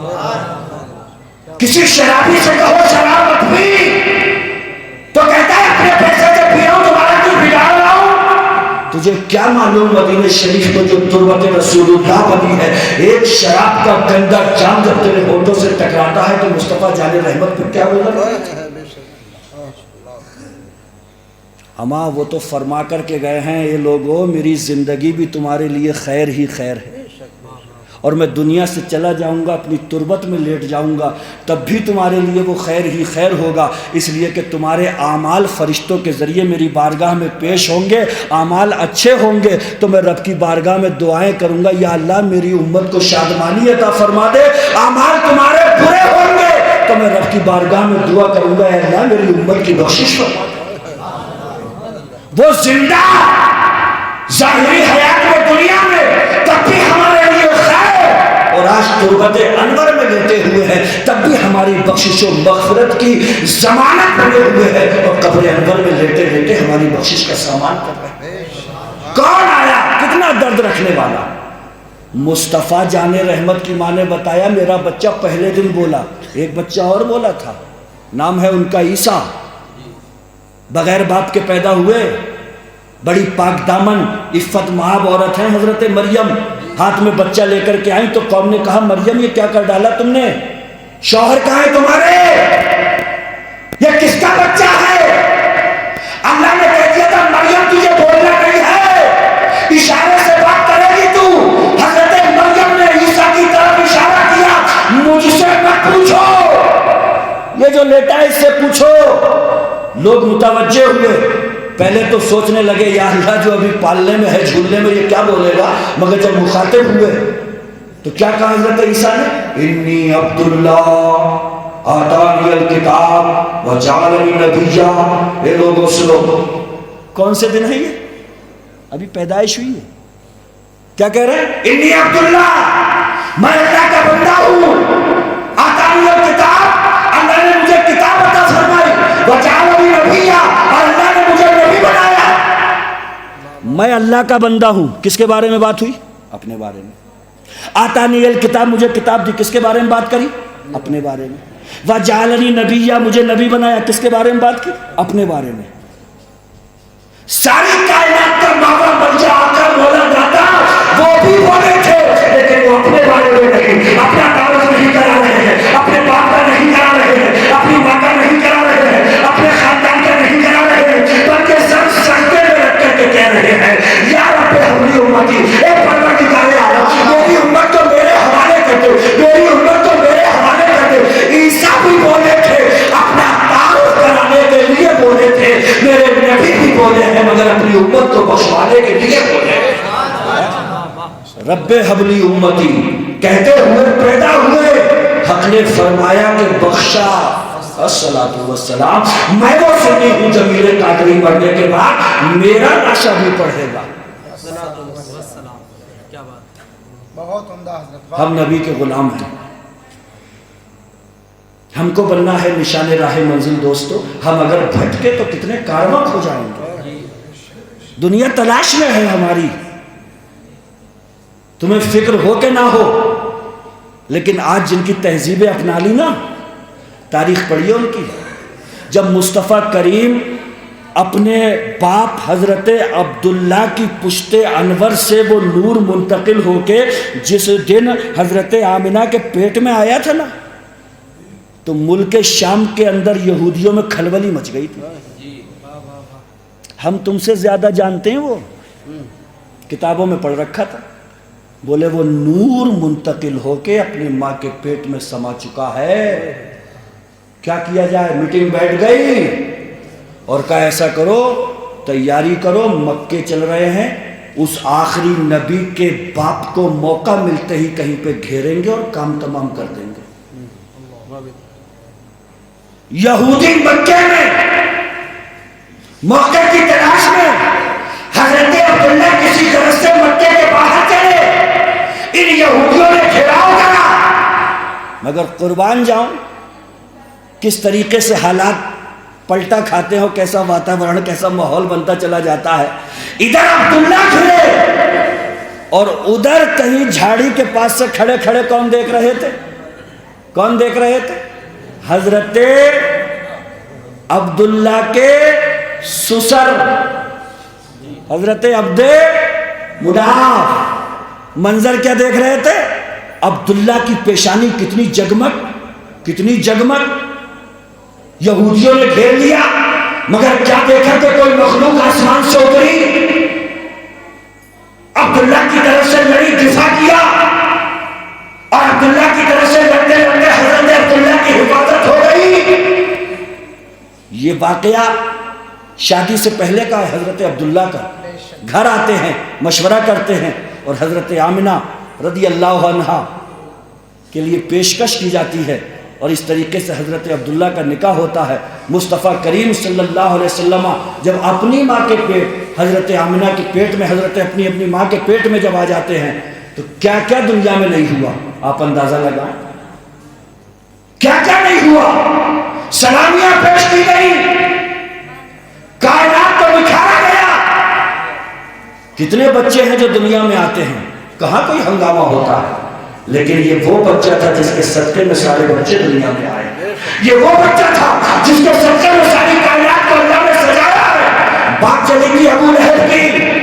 کسی شرابی سے کہو شراب مت پی تو کہتا ہے اپنے پیسے سے پی رہا ہوں، تمہارا کچھ بگاڑ رہا ہوں. تجھے کیا معلوم مدینہ شریف میں جو تربت رسول اللہ بنی ہے، ایک شراب کا گندا جام جب تیرے ہونٹوں سے ٹکراتا ہے تو مصطفیٰ جان رحمت پہ کیا گزر رہا ہے. ہماں وہ تو فرما کر کے گئے ہیں یہ لوگوں میری زندگی بھی تمہارے لیے خیر ہی خیر ہے، اور میں دنیا سے چلا جاؤں گا اپنی تربت میں لیٹ جاؤں گا تب بھی تمہارے لیے وہ خیر ہی خیر ہوگا، اس لیے کہ تمہارے اعمال فرشتوں کے ذریعے میری بارگاہ میں پیش ہوں گے. اعمال اچھے ہوں گے تو میں رب کی بارگاہ میں دعائیں کروں گا یا اللہ میری امت کو شادمانی عطا فرما دے. اعمال تمہارے برے ہوں گے تو میں رب کی بارگاہ میں دعا کروں گا اے اللہ میری امت کی بخشش فرما دے. وہ زندہ ظاہری حیات میں دنیا میں تب بھی ہمارے لیے خیر، اور آج تربت انور میں لیتے ہوئے ہیں تب بھی ہماری بخشش و مغفرت کی ضمانت بنے ہوئے ہیں، اور قبر انور میں لیٹے لیٹے ہماری بخشش کا سامان کر رہے ہیں. کون آیا کتنا درد رکھنے والا؟ مصطفیٰ جان رحمت کی ماں نے بتایا میرا بچہ پہلے دن بولا، ایک بچہ اور بولا تھا، نام ہے ان کا عیسیٰ، بغیر باپ کے پیدا ہوئے، بڑی پاک دامن عفت مآب عورت ہیں حضرت مریم، ہاتھ میں بچہ لے کر کے آئیں تو قوم نے کہا مریم یہ کیا کر ڈالا تم نے، شوہر کہاں ہے تمہارے، یہ کس کا بچہ ہے؟ اللہ نے کہہ دیا تھا مریم تجھے بولنا نہیں ہے، اشارے سے بات کرے گی تو. حضرت مریم نے عیسیٰ کی طرف اشارہ کیا، مجھ سے مت پوچھو، یہ جو لیٹا ہے اس سے پوچھو. لوگ متوجہ ہوئے، پہلے تو سوچنے لگے یا اللہ جو ابھی پالنے میں ہے جھولنے میں یہ کیا بولے گا، مگر جب مخاطب ہوئے تو کیا کہا حضرت عیسیٰ نے؟ انی عبداللہ آتانی الکتاب وجعلنی نبیا. اے لوگوں سنو، کون سے دن ہے یہ؟ ابھی پیدائش ہوئی ہے. کیا کہہ رہے ہیں؟ انی عبداللہ، میں اللہ کا بندہ ہوں. آتانی الکتاب، اللہ نے مجھے کتاب عطا فرمائی. وجعلنی نبیا، اور اللہ نے مجھے نبی بنایا. میں اللہ کا بندہ ہوں. کس کے بارے میں بات ہوئی؟ اپنے بارے میں. آتانی الکتاب، مجھے کتاب دی. کس کے بارے میں بات کری؟ اپنے بارے میں. وجعلنی نبیا، مجھے نبی بنایا. کس کے بارے میں بات کی؟ اپنے بارے میں. ساری کائنات کا ماوا بن جا کر بولا جاتا، وہ بھی بولے تھے لیکن وہ اپنے بارے میں نہیں. اپنا تعارف نہیں کرا رہے ہیں، اپنے باپ کا نہیں کرا رہے ہیں، اپنی ماں کا نہیں کرا رہے ہیں، اپنے خاندان کا نہیں کرا رہے ہیں، بلکہ سب سجدے میں رکھ کر کے کہہ رہے ہیں یا رب ہماری امتی، اے پروردگار عالم، میری امت کو میرے حوالے کر دے، میری امت کو میرے حوالے کر دے. عیسیٰ بھی بولے تھے، اپنا تعارف کرانے کے لیے بولے تھے. میرے نبی بھی بولے ہیں مگر اپنی امت کو بخشوانے کے لیے بولے ہیں. رب حبلی امتی کہتے ہوئے پیدا ہوئے، حق نے فرمایا کہ بخشا. الصلاۃ والسلام، میں وہ سنی ہوں جمیل قادری مرنے کے بعد میرا ناشا بھی پڑھے گا. بہت عمدہ حضرت. ہم نبی کے غلام ہیں. ہم کو بننا ہے نشان راہ منزل. دوستو، ہم اگر بھٹکے تو کتنے کارواں ہو جائیں گے. دنیا تلاش میں ہے ہماری. تمہیں فکر ہو کہ نہ ہو، لیکن آج جن کی تہذیبیں اپنا لی نا، تاریخ پڑھیے ان کی. جب مصطفیٰ کریم اپنے باپ حضرت عبداللہ کی پشت انور سے وہ نور منتقل ہو کے جس دن حضرت آمنہ کے پیٹ میں آیا تھا نا، تو ملک شام کے اندر یہودیوں میں کھلبلی مچ گئی تھی. ہم تم سے زیادہ جانتے ہیں، وہ کتابوں میں پڑھ رکھا تھا. بولے وہ نور منتقل ہو کے اپنی ماں کے پیٹ میں سما چکا ہے. کیا کیا جائے؟ میٹنگ بیٹھ گئی اور کہا ایسا کرو، تیاری کرو، مکے چل رہے ہیں. اس آخری نبی کے باپ کو موقع ملتے ہی کہیں پہ گھیریں گے اور کام تمام کر دیں گے. یہودی مکے میں موقع کی تلاش میں حضرت عبداللہ کسی طرح سے مکے کے باہر چلے. ان یہودیوں نے گھیراؤ کرا، مگر قربان جاؤں کس طریقے سے حالات پلٹا کھاتے ہو، کیسا واتاورن، کیسا ماحول بنتا چلا جاتا ہے. ادھر عبداللہ کھڑے اور ادھر کہیں جھاڑی کے پاس سے کھڑے کھڑے کون دیکھ رہے تھے؟ کون دیکھ رہے تھے؟ حضرت عبداللہ کے سسر حضرت عبد مناف. منظر کیا دیکھ رہے تھے؟ عبداللہ کی پیشانی کتنی جگمگ، کتنی جگمگ. یہودیوں نے گھیر لیا، مگر کیا دیکھا کہ کوئی مخلوق آسمان سے اتری، عبداللہ کی طرف سے لڑی، دفاع کیا، اور عبداللہ کی طرف سے لڑتے لڑتے حضرت عبداللہ کی حفاظت ہو گئی. یہ واقعہ شادی سے پہلے کا ہے. حضرت عبداللہ کا گھر آتے ہیں، مشورہ کرتے ہیں، اور حضرت آمنہ رضی اللہ عنہا کے لیے پیشکش کی جاتی ہے، اور اس طریقے سے حضرت عبداللہ کا نکاح ہوتا ہے. مصطفیٰ کریم صلی اللہ علیہ وسلم جب اپنی ماں کے پیٹ، حضرت آمنہ کے پیٹ میں، حضرت اپنی ماں کے پیٹ میں جب آ جاتے ہیں تو کیا کیا دنیا میں نہیں ہوا. آپ اندازہ لگائیں کیا کیا نہیں ہوا. سلامیاں پیش کی گئی، کائنات کو بکھارا گیا. کتنے بچے ہیں جو دنیا میں آتے ہیں، کہاں کوئی ہنگامہ ہوتا ہے، لیکن یہ وہ بچہ تھا جس کے صدقے میں سارے بچے دنیا میں آئے. یہ وہ بچہ تھا جس کے صدقے میں ساری کائنات کو اللہ نے سجایا ہے. بات چلے گی ابو لہب کی.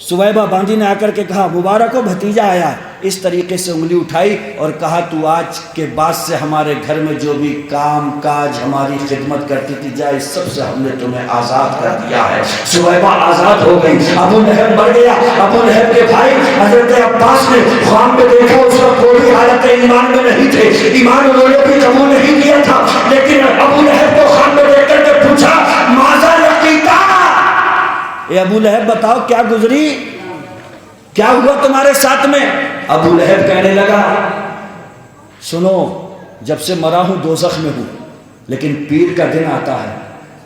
سویبہ باندی نے آ کر کے کہا مبارک ہو بھتیجا آیا. اس طریقے سے انگلی اٹھائی اور کہا تو آج کے بعد سے ہمارے گھر میں جو بھی کام کاج ہماری خدمت کرتی تھی جائے سب سے ہم نے تمہیں آزاد کر دیا ہے. سویبہ آزاد ہو گئی. ابو لہب مر گیا. ابو لہب کے بھائی حضرت عباس نے خواب میں دیکھا اس وقت کوئی حالت ایمان میں نہیں تھے، ایمان انہوں نے بھی قبول نہیں کیا تھا، لیکن ابو لہب کو خواب میں دیکھ کر کے پوچھا ماذا لقیتا، اے ابو لہب بتاؤ کیا گزری، کیا ہوا تمہارے ساتھ میں. ابو لہب کہنے لگا سنو جب سے مرا ہوں دوزخ میں ہوں، لیکن پیر کا دن آتا ہے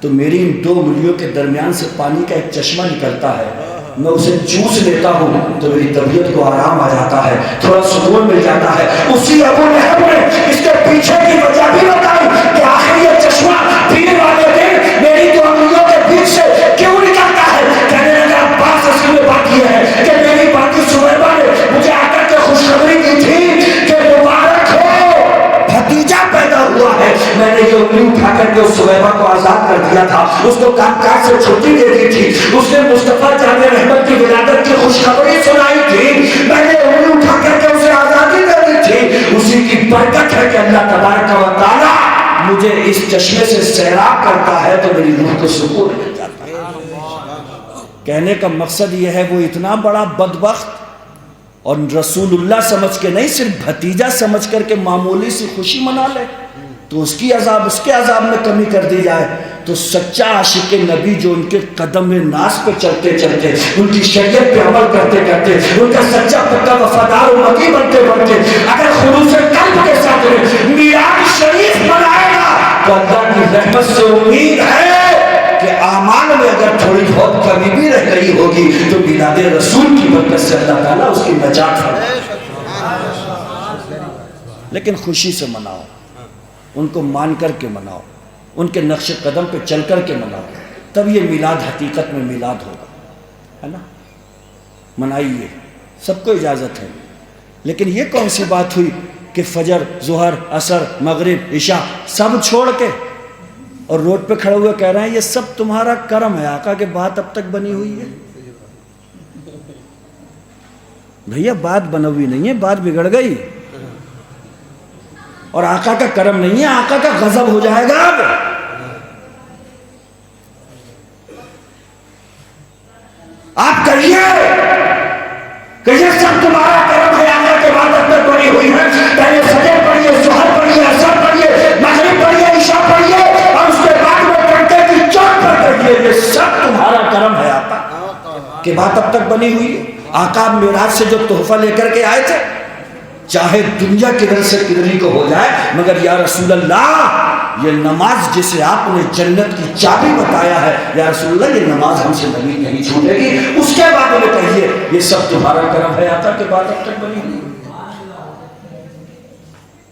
تو میری ان دو انگلیوں کے درمیان سے پانی کا ایک چشمہ نکلتا ہے، میں اسے چوس لیتا ہوں تو میری طبیعت کو آرام آ جاتا ہے، تھوڑا سکون مل جاتا ہے۔ اسی ابو لہب نے اس کے پیچھے کی وجہ بھی بتائی کہ آخر یہ چشمہ پیر والے دن میری دو انگلیوں کے بیچ سے کیوں نکلتا ہے؟ کہنے لگا بات اصل میں بات یہ ہے کہ میری باقی صبح نے مجھے آ کر کے خوشخبری دی تھی کہ مبارک ہو بھتیجا پیدا ہوا ہے۔ میں نے یہ انگلی اٹھا کر کے اس صبح کو آزاد کر دیا تھا، اس کو کام کاج سے چھٹی دے دی تھی، اس نے مصطفیٰ جان رحمت کی ولادت کی خوشخبری سنائی تھی، میں نے انگلی اٹھا کر کے اسے آزادی دے دی تھی۔ اسی کی برکت ہے کہ اللہ تبارک و تعالیٰ مجھے اس چشمے سے سیراب کرتا ہے تو میری روح کو سکون مل جاتا ہے۔ کہنے کا مقصد یہ ہے وہ اتنا بڑا بدبخت اور رسول اللہ سمجھ کے نہیں، صرف بھتیجا سمجھ کر کے معمولی سی خوشی منا لے تو اس کی عذاب اس کے عذاب میں کمی کر دی جائے، تو سچا عاشق نبی جو ان کے قدم ناز پہ چلتے چلتے، ان کی شریعت پہ عمل کرتے کرتے، ان کا سچا پکا وفادار و مطیع بنتے بنتے اگر خلوص قلب کے ساتھ میلاد شریف منائے گا تو اللہ کی رحمت سے امید ہے کہ اعمال میں اگر تھوڑی بہت کمی بھی رہ گئی ہوگی تو میلاد رسول کی برکت سے اللہ تعالیٰ اس کی نجات فرمائے۔ لیکن خوشی سے مناؤ، ان کو مان کر کے مناؤ، ان کے نقش قدم پہ چل کر کے مناؤ، تب یہ میلاد حقیقت میں میلاد ہوگا، ہے نا؟ منائیے، سب کو اجازت ہے۔ لیکن یہ کون سی بات ہوئی کہ فجر، ظہر، عصر، مغرب، عشاء سب چھوڑ کے اور روڈ پہ کھڑے ہوئے کہہ رہے ہیں یہ سب تمہارا کرم ہے، آقا کہ بات اب تک بنی ہوئی ہے؟ بھیا بات بنوی نہیں ہے، بات بگڑ گئی، اور آقا کا کرم نہیں ہے، آقا کا غضب ہو جائے گا۔ اب آپ کہیے کہ یہ سب تمہارا کرم ہے، آقا کے بعد اب تک بنی ہوئی ہے، پہلے فجر پڑھیے، ظہر پڑھیے، عصر پڑھیے، مغرب پڑھیے، عشاء پڑھیے، اور اس کے بعد میں ٹنٹے کی چوٹ پر کہیے یہ سب تمہارا کرم ہے، آقا کے بعد اب تک بنی ہوئی ہے۔ آقا معراج سے جو تحفہ لے کر کے آئے تھے، چاہے دنیا کدھر سے کدھر کو ہو جائے، مگر یا رسول اللہ یہ نماز جسے آپ نے جنت کی چابی بتایا ہے، یا رسول اللہ یہ نماز ہم سے نبی نہیں چھوٹے گی۔ اس کے بعد میں کہیے یہ سب تمہارا کرم ہے، آقا کے بعد اب تک بنی ہوئی۔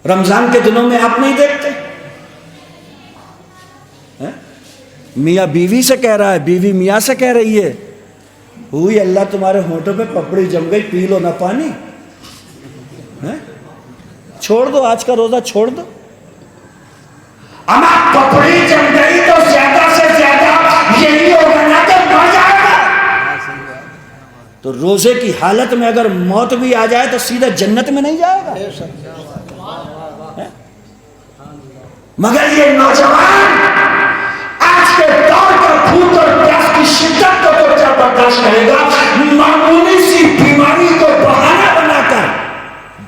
رمضان کے دنوں میں آپ نہیں دیکھتے میاں بیوی سے کہہ رہا ہے، بیوی میاں سے کہہ رہی ہے ہوئی اللہ تمہارے ہونٹوں پہ پپڑی جم گئی، پی لو نہ پانی، چھوڑ دو آج کا روزہ چھوڑ دو۔ اما پپڑی جم گئی تو زیادہ سے زیادہ یہی ہوگا نا کہ مر جائے گا، تو روزے کی حالت میں اگر موت بھی آ جائے تو سیدھا جنت میں نہیں جائے گا۔ مگر یہ نوجوان آج کے دور کا بھوک اور پیاس کی شدت کو تو کیا برداشت کرے گا، معمولی سی بیماری کو بہانہ بنا کر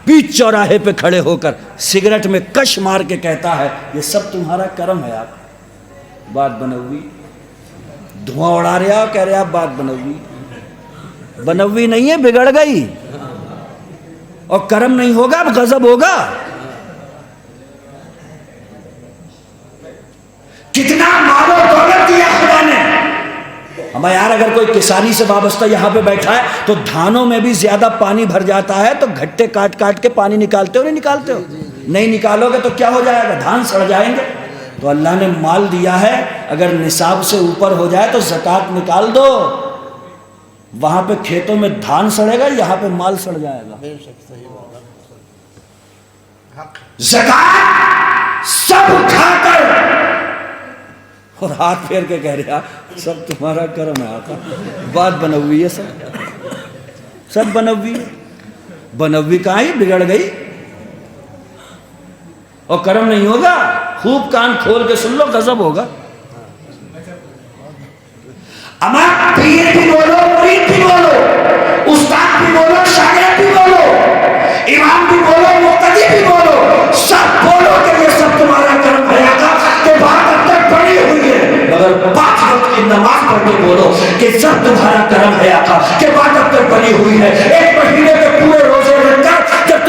بیچ چوراہے پہ کھڑے ہو کر سگریٹ میں کش مار کے کہتا ہے یہ سب تمہارا کرم ہے۔ آپ بات بنوی، دھواں اڑا رہا کہہ رہے آپ بات بنوی، بنوی نہیں ہے، بگڑ گئی، اور کرم نہیں ہوگا اب غضب ہوگا۔ کتنا مال و دولت دیا خدا نے ہمیں یار، اگر کوئی کسانی سے وابستہ یہاں پہ بیٹھا ہے تو دھانوں میں بھی زیادہ پانی بھر جاتا ہے تو گھٹے کاٹ کاٹ کے پانی نکالتے ہو نہیں نکالتے ہو؟ نہیں نکالو گے تو کیا ہو جائے گا، دھان سڑ جائیں گے۔ تو اللہ نے مال دیا ہے، اگر نصاب سے اوپر ہو جائے تو زکوٰۃ نکال دو، وہاں پہ کھیتوں میں دھان سڑے گا، یہاں پہ مال سڑ جائے گا۔ زکوٰۃ سب کھا کر اور ہاتھ پھیر کے کہہ رہا سب تمہارا کرم ہے آقا، بات بنوی ہے، سب بنوی ہے، بنوی کہاں ہی بگڑ گئی، اور کرم نہیں ہوگا، خوب کان کھول کے سن لو، غضب ہوگا۔ اما پیر بھی بولو، مرید بھی بولو، استاد بھی بولو، شاگرد بھی بولو، امام بھی بولو، مقتدی بھی بولو، سب بولو کہ یہ سب تمہارا کرم ہے آقا کہ بات اب تک بڑی ہوئی ہے، مگر 5 وقت کی نماز پڑھ کے بولو کہ سب تمہارا کرم ہے آقا کہ بات اب تک بنی ہوئی ہے۔ 1 مہینے کے پورے روزے رکھ کر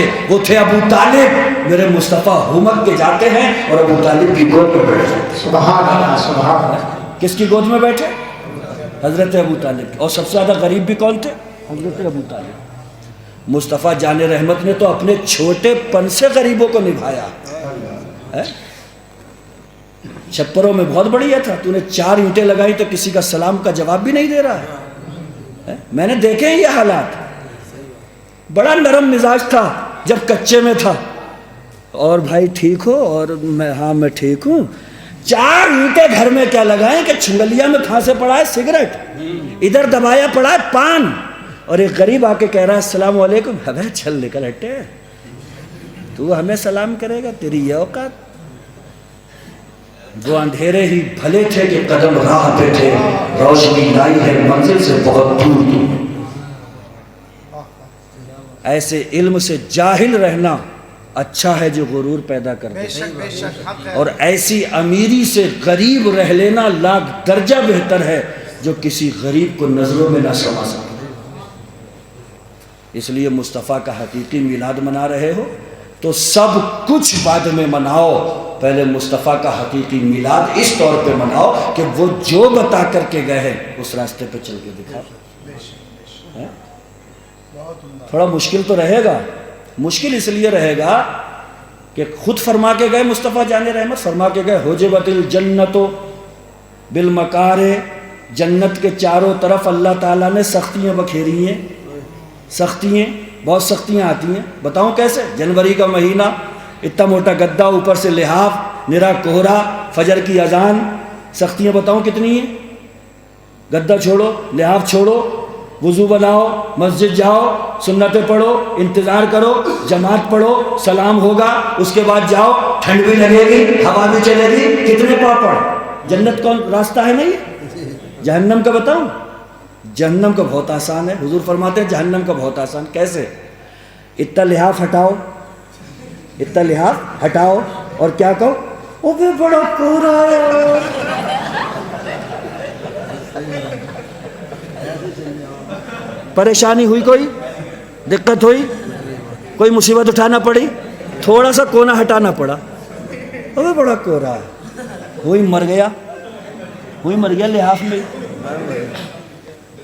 تھے، وہ تھے ابو طالب۔ میرے مصطفیٰ ہومک کے جاتے ہیں اور ابو طالب کی گود میں بیٹھ جاتے ہیں۔ سبحان اللہ سبحان اللہ۔ کس کی گود میں بیٹھے؟ حضرت ابو طالب کی۔ اور سب سے زیادہ غریب بھی کون تھے؟ حضرت ابو طالب۔ مصطفیٰ جان رحمت نے تو اپنے چھوٹے پن سے غریبوں کو نبھایا ہے۔ چھپروں میں بہت بڑھیا تھا، تو نے 4 اینٹیں لگائی تو کسی کا سلام کا جواب بھی نہیں دے رہا ہے۔ میں نے دیکھے ہیں یہ حالات۔ بڑا نرم مزاج تھا جب کچے میں تھا، اور بھائی ٹھیک ہو؟ اور ہاں میں ٹھیک ہوں۔ 4 اینٹیں گھر میں کیا لگائیں کہ چھنگلیا میں پھانسے پڑا ہے سگریٹ، ادھر دبایا پڑا ہے پان، اور ایک غریب آ کے کہہ رہا ہے السلام علیکم۔ ابے چل نکل ہٹے، تو ہمیں سلام کرے گا؟ تیری یہ اوقات؟ وہ اندھیرے ہی بھلے تھے کہ قدم راہ پہ تھے، روشنی لائی ہے منزل سے بہت دور دور۔ ایسے علم سے جاہل رہنا اچھا ہے جو غرور پیدا کر دے، بے شک حق ہے۔ اور ایسی امیری سے غریب رہ لینا لاکھ درجہ بہتر ہے جو کسی غریب کو نظروں میں نہ سما سکے۔ اس لیے مصطفیٰ کا حقیقی میلاد منا رہے ہو تو سب کچھ بعد میں مناؤ، پہلے مصطفیٰ کا حقیقی میلاد اس طور پہ مناؤ کہ وہ جو بتا کر کے گئے ہیں اس راستے پہ چل کے دکھاؤ۔ تھوڑا مشکل تو رہے گا، مشکل اس لیے رہے گا کہ خود فرما کے گئے مصطفیٰ جان رحمت، فرما کے گئے حجبت الجنت بالمکارہ، جنت کے چاروں طرف اللہ تعالیٰ نے سختیاں بکھیری ہیں۔ سختیاں، بہت سختیاں آتی ہیں، بتاؤں کیسے؟ جنوری کا مہینہ، اتنا موٹا گدا، اوپر سے لحاف، نرا کوہرا، فجر کی اذان، سختیاں بتاؤں کتنی ہیں؟ گدا چھوڑو، لحاف چھوڑو، وضو بناؤ، مسجد جاؤ، سنتیں پڑھو، انتظار کرو، جماعت پڑھو، سلام ہوگا، اس کے بعد جاؤ، ٹھنڈ بھی لگے گی، ہوا بھی چلے گی، کتنے پاپڑ۔ جنت کون راستہ ہے نہیں؟ جہنم کا بتاؤں؟ جہنم کا بہت آسان ہے، حضور فرماتے ہیں جہنم کا بہت آسان۔ کیسے؟ اتنا لحاف ہٹاؤ، اتنا لحاف ہٹاؤ، اور کیا کہو؟ او بے بڑا کوہرا ہے۔ پریشانی ہوئی، کوئی دقت ہوئی، کوئی مصیبت اٹھانا پڑی، تھوڑا سا کونا ہٹانا پڑا، او بے بڑا کوہرا ہے، وہی مر گیا، وہی مر گیا لحاف میں۔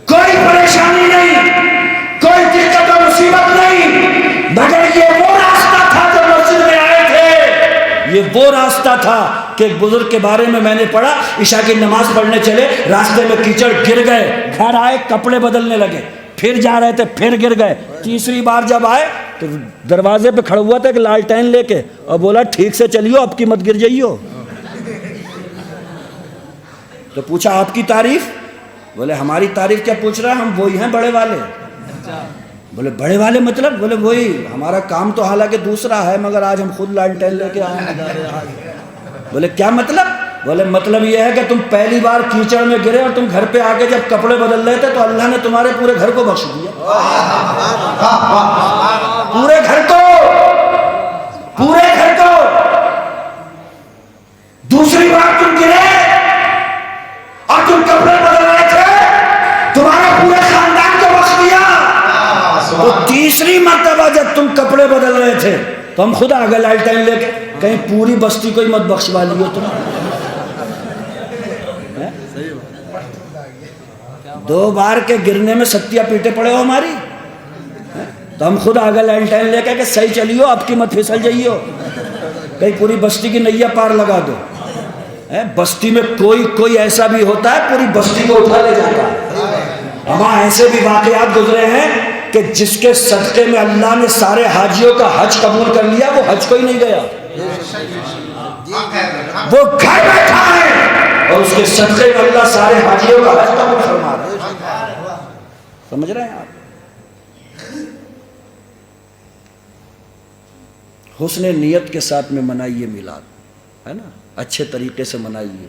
کوئی پریشانی نہیں، کوئی دقت و مصیبت نہیں، مگر یہ وہ راستہ تھا جو مسجد میں آئے تھے۔ یہ وہ راستہ تھا کہ ایک بزرگ کے بارے میں نے پڑھا، عشاء کی نماز پڑھنے چلے، راستے میں کیچڑ، گر گئے، گھر آئے، کپڑے بدلنے لگے، پھر جا رہے تھے، پھر گر گئے، تیسری بار جب آئے تو دروازے پہ کھڑا ہوا تھا ایک لالٹین لے کے، اور بولا ٹھیک سے چلیو، اب کی مت گر جائیو۔ تو پوچھا آپ کی تعریف؟ بولے ہماری تعریف کیا پوچھ رہا ہے، ہم وہی ہیں بڑے والے۔ بولے بڑے والے مطلب؟ بولے وہی، ہمارا کام تو حالانکہ دوسرا ہے مگر آج ہم خود لالٹین لے کے آئے ہیں۔ بولے کیا مطلب؟ بولے مطلب یہ ہے کہ تم پہلی بار کیچڑ میں گرے اور تم گھر پہ آ کے جب کپڑے بدل رہے تھے تو اللہ نے تمہارے پورے گھر کو بخش دیا، پورے گھر کو، پورے گھر کو۔ دوسری بار تم گرے اور تم کپڑے بدل رہے تھے، تمہارے پورے خاندان کو بخش دیا۔ تو تیسری مرتبہ جب تم کپڑے بدل رہے تھے تو ہم خود آگے لالٹین لے کے، کہیں پوری بستی کو ہی مت بخشوا لیو تم۔ 2 بار کے گرنے میں ستیا پیٹے پڑے ہو ہماری، تو ہم خود آگے لالٹین لے کے کہ صحیح چلیو، اب کی مت پھسل جائیو، کہیں پوری بستی کی نیا پار لگا دو۔ بستی میں کوئی ایسا بھی ہوتا ہے پوری بستی کو اٹھا لے جاتا ہے۔ ہمارے ایسے بھی واقعات گزرے ہیں کہ جس کے صدقے میں اللہ نے سارے حاجیوں کا حج قبول کر لیا، وہ حج کو ہی نہیں گیا، وہ گھر بیٹھا ہے اور اس کے صدقے میں اللہ سارے حاجیوں کا حج قبول فرما رہا ہے۔ سمجھ رہے ہیں آپ؟ حسن نیت کے ساتھ میں منائیے میلاد، ہے نا، اچھے طریقے سے منائیے،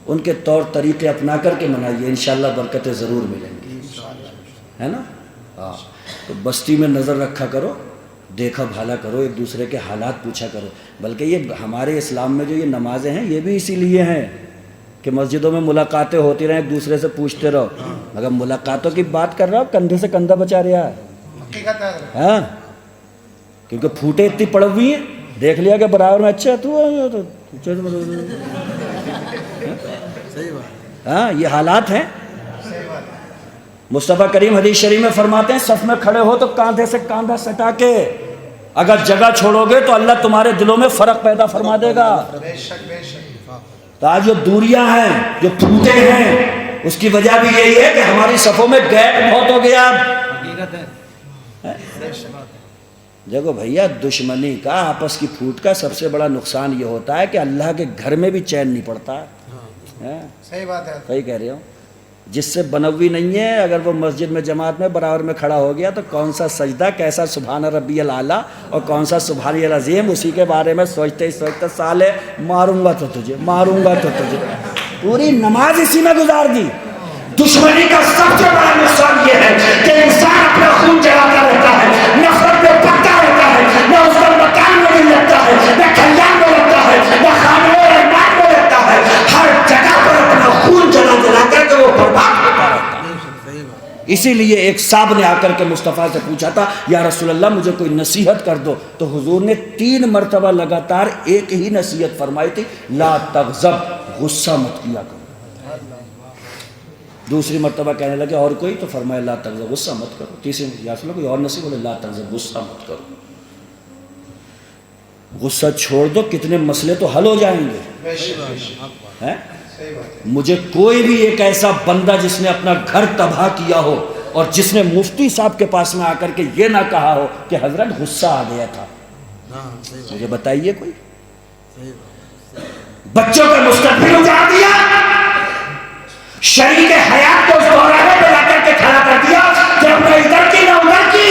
ان کے طور طریقے اپنا کر کے منائیے، انشاءاللہ برکتیں ضرور ملیں گی، ہے نا۔ ہاں، تو بستی میں نظر رکھا کرو، دیکھا بھالا کرو، ایک دوسرے کے حالات پوچھا کرو۔ بلکہ یہ ہمارے اسلام میں جو یہ نمازیں ہیں یہ بھی اسی لیے ہیں کہ مسجدوں میں ملاقاتیں ہوتی رہیں، ایک دوسرے سے پوچھتے رہو۔ اگر ملاقاتوں کی بات کر رہا ہو، کندھے سے کندھا بچا رہا ہے، حقیقت ہے۔ ہاں، کیونکہ پھوٹے اتنی پڑ ہوئی ہیں، دیکھ لیا کہ برابر میں اچھا تو ہاں یہ حالات ہیں۔ مصطفیٰ کریم حدیث شریف میں فرماتے ہیں صف میں کھڑے ہو تو کاندھے سے کاندھا سٹا کے اگر جگہ چھوڑو گے تو اللہ تمہارے دلوں میں فرق پیدا فرما دے گا۔ بے شک بے شک۔ تو آج جو دوریاں ہیں، جو پھوٹے ہیں، اس کی وجہ بھی یہی ہے کہ ہماری صفوں میں گیپ بہت ہو گیا۔ دیکھو بھیا، دشمنی کا، آپس کی پھوٹ کا سب سے بڑا نقصان یہ ہوتا ہے کہ اللہ کے گھر میں بھی چین نہیں پڑتا۔ صحیح بات ہے۔ صحیح کہہ رہے ہو۔ جس سے بنوی نہیں ہے، اگر وہ مسجد میں جماعت میں برابر میں کھڑا ہو گیا تو کون سا سجدہ، کیسا سبحان ربی الاعلیٰ اور کون سا سبحان العظیم، اسی کے بارے میں سوچتے ہی سوچتے سالے ماروں گا تو تجھے، ماروں گا تو تجھے، پوری نماز اسی میں گزار دی۔ دشمنی کا سب سے بڑا نقصان یہ ہے کہ انسان اپنا خون جلاتا رہتا ہے، نفرت میں پکتا رہتا ہے، نہ اس کا مکان میں نہیں لگتا ہے، نہ کھلیان میں لگتا ہے، نہ خانے اور ایمان میں لگتا ہے، ہر جگہ پر اپنا خون جلا جلا کر کے وہ برباد ہوتا رہتا ہے۔ اسی لیے ایک صاحب نے آ کر کے مصطفیٰ سے پوچھا تھا یا رسول اللہ مجھے کوئی نصیحت کر دو، تو حضور نے 3 مرتبہ لگاتار ایک ہی نصیحت فرمائی تھی، لا تغضب، غصہ مت کیا کرو۔ دوسری مرتبہ کہنے لگے اور کوئی، تو فرمایا لا تغضب، غصہ مت کرو۔ تیسری یا رسول اللہ کوئی اور نصیحت، بولے لا تغضب، غصہ مت کرو۔ غصہ چھوڑ دو، کتنے مسئلے تو حل ہو جائیں گے۔ بے شک بے شک۔ ہیں؟ صحیح بات ہے۔ مجھے کوئی بھی ایک ایسا بندہ جس نے اپنا گھر تباہ کیا ہو اور جس نے مفتی صاحب کے پاس میں آ کر کے یہ نہ کہا ہو کہ حضرت غصہ آ گیا تھا، مجھے بتائیے کوئی۔ بچوں کا مستقبل اجاڑ دیا، شریک حیات کو اس دوراہے پہ لا کر کے کھڑا کر دیا کہ اپنے ادھر کی نہ ادھر کی،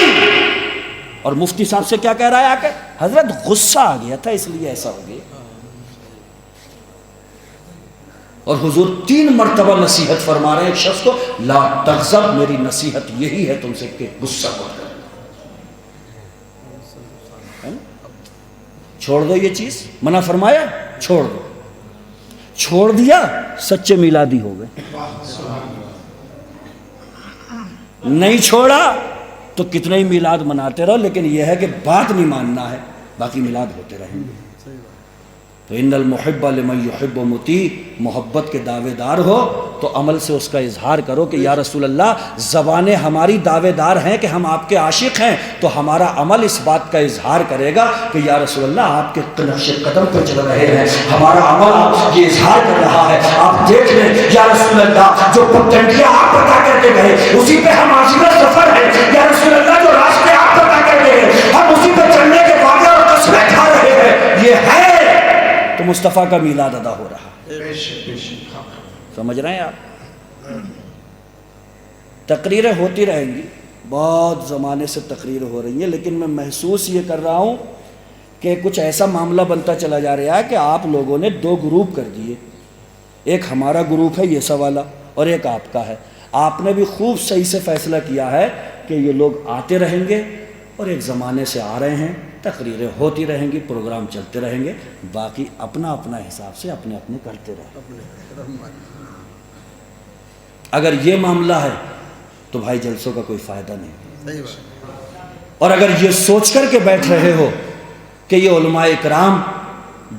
اور مفتی صاحب سے کیا کہہ رہا ہے آ کے، حضرت غصہ آ گیا تھا اس لیے ایسا ہو گیا۔ اور حضور 3 مرتبہ نصیحت فرما رہے ہیں ایک شخص کو، لا تغضب، میری نصیحت یہی ہے تم سے کہ غصہ مت کرو۔ چھوڑ دو یہ چیز، منع فرمایا چھوڑ دو، چھوڑ دیا سچے میلادی ہو گئے، نہیں چھوڑا تو کتنے ہی میلاد مناتے رہو، لیکن یہ ہے کہ بات نہیں ماننا ہے، باقی میلاد ہوتے رہیں گے۔ تو ان المحب لمن یحب مطیع، محبت کے دعوے دار ہو تو عمل سے اس کا اظہار کرو کہ یا رسول اللہ زبانیں ہماری دعوے دار ہیں کہ ہم آپ کے عاشق ہیں، تو ہمارا عمل اس بات کا اظہار کرے گا کہ یا رسول اللہ آپ کے نقش قدم پہ چل رہے ہیں، ہمارا عمل یہ اظہار کر رہا ہے، آپ دیکھ لیں یا رسول اللہ جو پگڈنڈیاں آپ بتا کر کے گئے اسی پہ ہم عازم سفر ہیں، یا رسول اللہ جو راستے آپ بتا کر کے گئے ہم اسی پہ چلنے کے وعدے اور قسمیں کھا رہے ہیں، یہ ہے تو مصطفیٰ کا میلاد ادا ہو رہا ہے۔ بے شک بے شک۔ سمجھ رہے ہیں آپ؟ تقریریں ہوتی رہیں گی، بہت زمانے سے تقریر ہو رہی ہیں، لیکن میں محسوس یہ کر رہا ہوں کہ کچھ ایسا معاملہ بنتا چلا جا رہا ہے کہ آپ لوگوں نے 2 گروپ کر دیے، ایک ہمارا گروپ ہے یہ سب والا اور ایک آپ کا ہے۔ آپ نے بھی خوب صحیح سے فیصلہ کیا ہے کہ یہ لوگ آتے رہیں گے اور ایک زمانے سے آ رہے ہیں، تقریریں ہوتی رہیں گی، پروگرام چلتے رہیں گے، باقی اپنا اپنا حساب سے اپنے اپنے کرتے رہیں۔ اگر یہ معاملہ ہے تو بھائی جلسوں کا کوئی فائدہ نہیں، اور اگر یہ سوچ کر کے بیٹھ رہے ہو کہ یہ علماء اکرام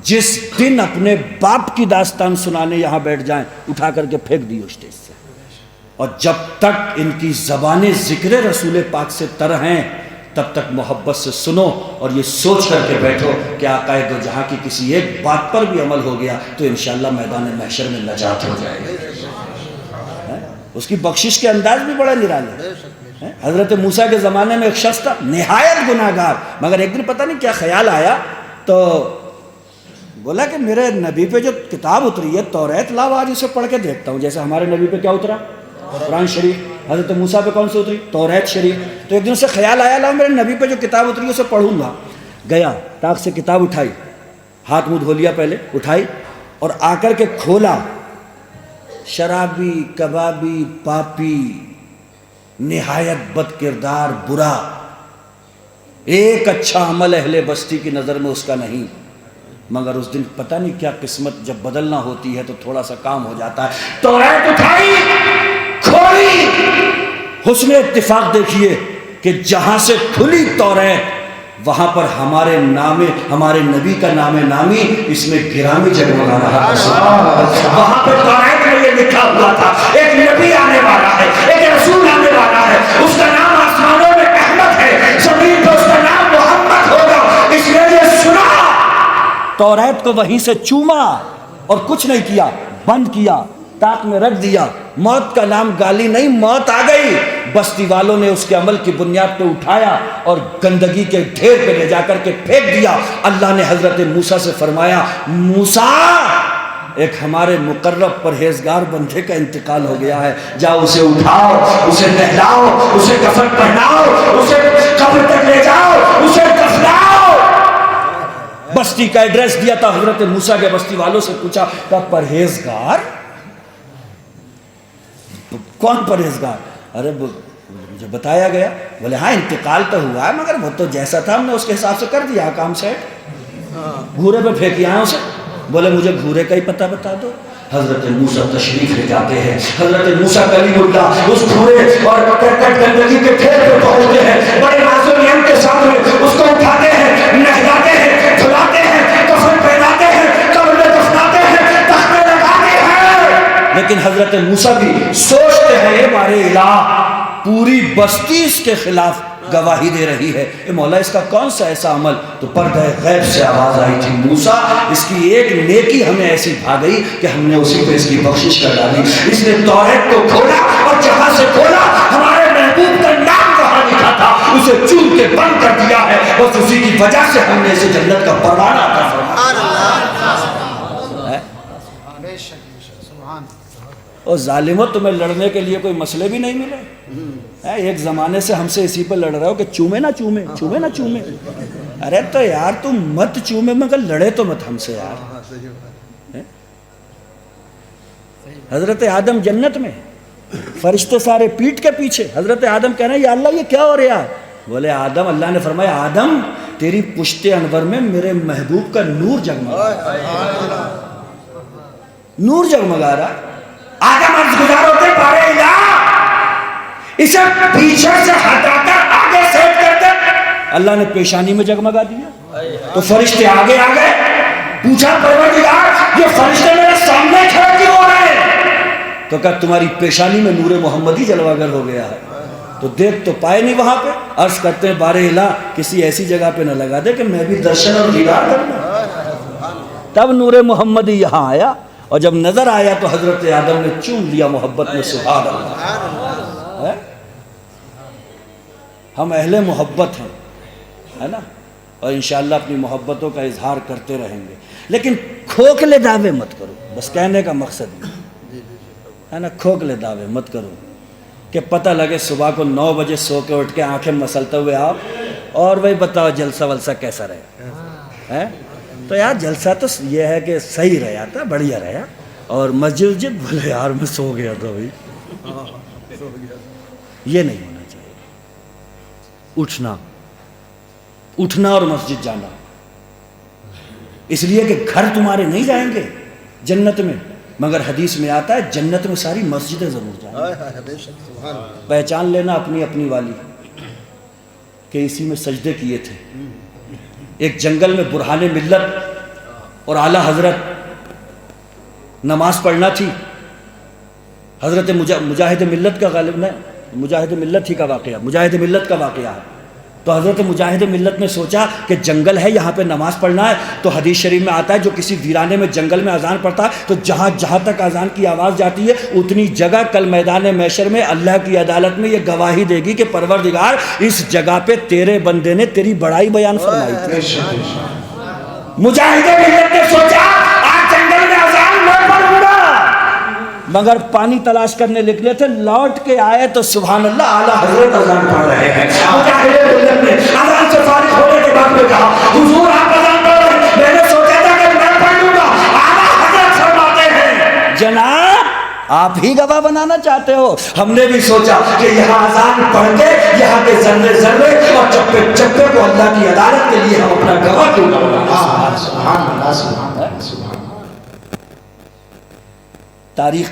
جس دن اپنے باپ کی داستان سنانے یہاں بیٹھ جائیں اٹھا کر کے پھینک دی اسٹیج سے، اور جب تک ان کی زبانیں ذکر رسول پاک سے تر ہیں تب تک محبت سے سنو اور یہ سوچ کر کے بیٹھو کہ آقا دو جہاں کی کسی ایک بات پر بھی عمل ہو گیا تو انشاءاللہ میدان محشر میں نجات ہو جائے گی۔ اس کی بخشش کے انداز بھی بڑا نرالے ہیں۔ حضرت موسیٰ کے زمانے میں ایک شخص تھا نہایت گناہگار، مگر ایک دن پتہ نہیں کیا خیال آیا تو بولا کہ میرے نبی پہ جو کتاب اتری ہے توریت، لاؤ آج اسے پڑھ کے دیکھتا ہوں۔ جیسے ہمارے نبی پہ کیا اترا؟ قرآن شریف۔ حضرت موسیٰ پہ کون سی اتری؟ توریت شریف۔ تو ایک دن سے خیال آیا لاؤ میرے نبی پہ جو کتاب اتری ہے اسے پڑھوں گا۔ گیا طاق سے کتاب اٹھائی، ہاتھ منہ دھو لیا، پہلے اٹھائی اور آ کر کے کھولا، شرابی، کبابی، پاپی، نہایت بد کردار، برا، ایک اچھا عمل اہل بستی کی نظر میں اس کا نہیں، مگر اس دن پتہ نہیں کیا قسمت جب بدلنا ہوتی ہے تو تھوڑا سا کام ہو جاتا ہے۔ توریت اٹھائی، کھولی، حسن اتفاق دیکھیے کہ جہاں سے کھلی توریت وہاں پر ہمارے نام، ہمارے نبی کا نام نامی اس میں گرامی جگمگا رہا ہے۔ وہاں پہ توریت میں یہ لکھا ہوا تھا ایک نبی آنے والا ہے، ایک رسول آنے والا ہے، اس کا نام آسمانوں میں احمد ہے، زمین پہ اس کا نام محمد ہوگا۔ اس نے یہ سنا، توریت کو وہیں سے چوما اور کچھ نہیں کیا، بند کیا، تاک میں رکھ دیا۔ موت کا نام گالی نہیں، موت آ گئی، بستی والوں نے اس کے عمل کی بنیاد پہ اٹھایا اور گندگی کے ڈھیر پہ لے جا کر کے پھینک دیا۔ اللہ نے حضرت موسیٰ سے فرمایا موسیٰ ایک ہمارے مقرب پرہیزگار بندے کا انتقال ہو گیا ہے، جاؤ اسے اٹھاؤ، اسے نہلاؤ، اسے کفن پہناؤ، اسے قبر تک لے جاؤ، اسے دفناؤ۔ بستی کا ایڈریس دیا تھا حضرت موسیٰ کے، بستی والوں سے پوچھا کہ پرہیزگار کون پرہیزگار؟ ارے مجھے بتایا گیا، بولے ہاں انتقال تو ہوا ہے مگر وہ تو جیسا تھا ہم نے اس کے حساب سے کر دیا کام سیٹ، گھورے پہ پھینکی آئے اسے۔ بولے مجھے گھورے کا ہی پتہ بتا دو۔ حضرت موسیٰ تشریف لے جاتے ہیں، حضرت موسیٰ کلیم اللہ اس گھورے اور کرکٹ گندگی کے ڈھیر پہ پہنچتے ہیں، بڑے ناز و نعمت کے سامنے اس کو اٹھاتے ہیں، نہلاتے ہیں، دھلاتے ہیں، کفن پہناتے ہیں، قبر میں دفناتے ہیں، تختے لگاتے ہیں۔ لیکن حضرت موسیٰ بھی سوچتے ہیں اے بارے الہ، پوری بستی اس کے خلاف گواہی دے رہی ہے، اے مولا اس کا کون سا ایسا عمل؟ تو پردہ غیب سے آواز آئی تھی موسیٰ اس کی ایک نیکی ہمیں ایسی بھا گئی کہ ہم نے اسی پہ اس کی بخشش کر ڈالی۔ اس نے توریت کو کھولا اور جہاں سے کھولا ہمارے محبوب کا نام وہاں لکھا تھا اسے چون کے بند کر دیا ہے، بس اسی کی وجہ سے ہم نے اسے جنت کا پروانہ عطا فرمایا۔ اور ظالموں تمہیں لڑنے کے لیے کوئی مسئلے بھی نہیں ملے، ایک زمانے سے ہم سے اسی پہ لڑ رہے ہو کہ چومے نہ چومے، چومے نہ چومے۔ ارے تو یار تم مت چومے مگر لڑے تو مت ہم سے یار۔ حضرت آدم جنت میں، فرشتے سارے پیٹ کے پیچھے، حضرت آدم کہہ رہے ہیں یا اللہ یہ کیا ہو رہا؟ بولے آدم، اللہ نے فرمایا آدم تیری پشت انور میں میرے محبوب کا نور جگمگا رہا، نور جگمگا رہا۔ آدم عرض گزار ہوتے بارے الہ اسے پیچھے سے ہٹا کر آگے سیٹ کر دے۔ اللہ نے پیشانی میں جگمگا دیا تو فرشتے آگے آ گئے۔ پوچھا پروردگار یہ فرشتے میرے سامنے کھڑے کیوں ہو رہے ہیں؟ تو کہا تمہاری پیشانی میں نور محمدی جلوہ گر ہو گیا ہے، تو دیکھ تو پائے نہیں وہاں پہ۔ عرض کرتے ہیں بارے الہ کسی ایسی جگہ پہ نہ لگا دے کہ میں بھی درشن اور دیدار کرنا۔ تب نور محمدی یہاں آیا اور جب نظر آیا تو حضرت آدم نے چوم لیا محبت میں، سبحان اللہ۔ ہم اہل محبت ہیں، ہے نا، اور انشاءاللہ اپنی محبتوں کا اظہار کرتے رہیں گے، لیکن کھوکھلے دعوے مت کرو، بس کہنے کا مقصد ہے نا، کھوکھلے دعوے مت کرو کہ پتہ لگے صبح کو 9 بجے سو کے اٹھ کے آنکھیں مسلتے ہوئے آپ اور بھائی بتاؤ جلسہ ولسہ کیسا رہے، تو یار جلسہ تو یہ ہے کہ صحیح رہا تھا، بڑھیا رہا، اور مسجد بولے یار میں سو گیا تھا بھائی، یہ نہیں ہونا چاہیے۔ اٹھنا اور مسجد جانا، اس لیے کہ گھر تمہارے نہیں جائیں گے جنت میں، مگر حدیث میں آتا ہے جنت میں ساری مسجدیں ضرور جائیں گے۔ پہچان لینا اپنی اپنی والی کہ اسی میں سجدے کیے تھے۔ ایک جنگل میں برہان ملت اور اعلیٰ حضرت نماز پڑھنا تھی، حضرت مجاہد ملت کا غالب نہ مجاہد ملت ہی کا واقعہ، مجاہد ملت کا واقعہ ہے۔ تو حضرت مجاہد ملت نے سوچا کہ جنگل ہے یہاں پہ نماز پڑھنا ہے، تو حدیث شریف میں آتا ہے جو کسی ویرانے میں جنگل میں اذان پڑھتا ہے تو جہاں جہاں تک اذان کی آواز جاتی ہے اتنی جگہ کل میدان محشر میں اللہ کی عدالت میں یہ گواہی دے گی کہ پروردگار اس جگہ پہ تیرے بندے نے تیری بڑائی بیان فرمائی تھی۔ مجاہد ملت نے سوچا آج جنگل میں اذان میں پڑھوں گا، مگر پانی تلاش کرنے نکلے تھے، لوٹ کے آئے تو سبحان اللہ اعلیٰ حضرت اذان پڑھ رہے ہیں۔ مجاہد ملت نے اذان سے فارغ ہونے کے بعد میں کہا حضور آپ اذان پڑھ رہے ہیں، میں نے سوچا تھا کہ میں پڑھ لوں گا، اعلیٰ حضرت فرماتے ہیں جناب آپ ہی گواہ بنانا چاہتے ہو، ہم نے بھی سوچا کہ یہاں اذان پڑھ کے یہاں کے ذرے ذرے اور چپے چپے کو اللہ کی عدالت کے لیے ہم اپنا گواہ کیوں نہ بنائیں۔ سبحان اللہ سبحان اللہ۔ تاریخ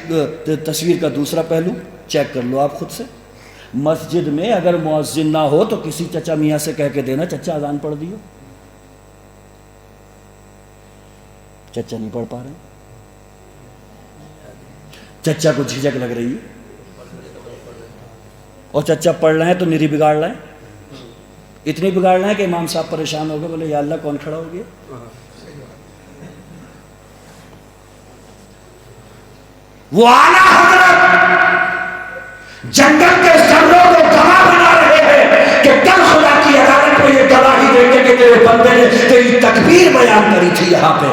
تصویر کا دوسرا پہلو چیک کر لو آپ خود سے، مسجد میں اگر مؤذن نہ ہو تو کسی چچا میاں سے کہہ کے دینا چچا اذان پڑھ دیو. چچا نہیں پڑھ پا رہے, چچا کو جھجک لگ رہی ہے, اور چچا پڑھ رہے ہیں تو نری بگاڑ رہے ہیں, اتنی بگاڑ رہے ہیں کہ امام صاحب پریشان ہو گئے, بولے یا اللہ کون کھڑا ہو گیا. وہ اعلیٰ حضرت جنگل کے سروں کو گواہ بنا رہے ہیں کہ کل خدا کی عدالت میں یہ گواہی دے کے کہ تیرے بندے نے تیری تکبیر بیان کری تھی یہاں پہ.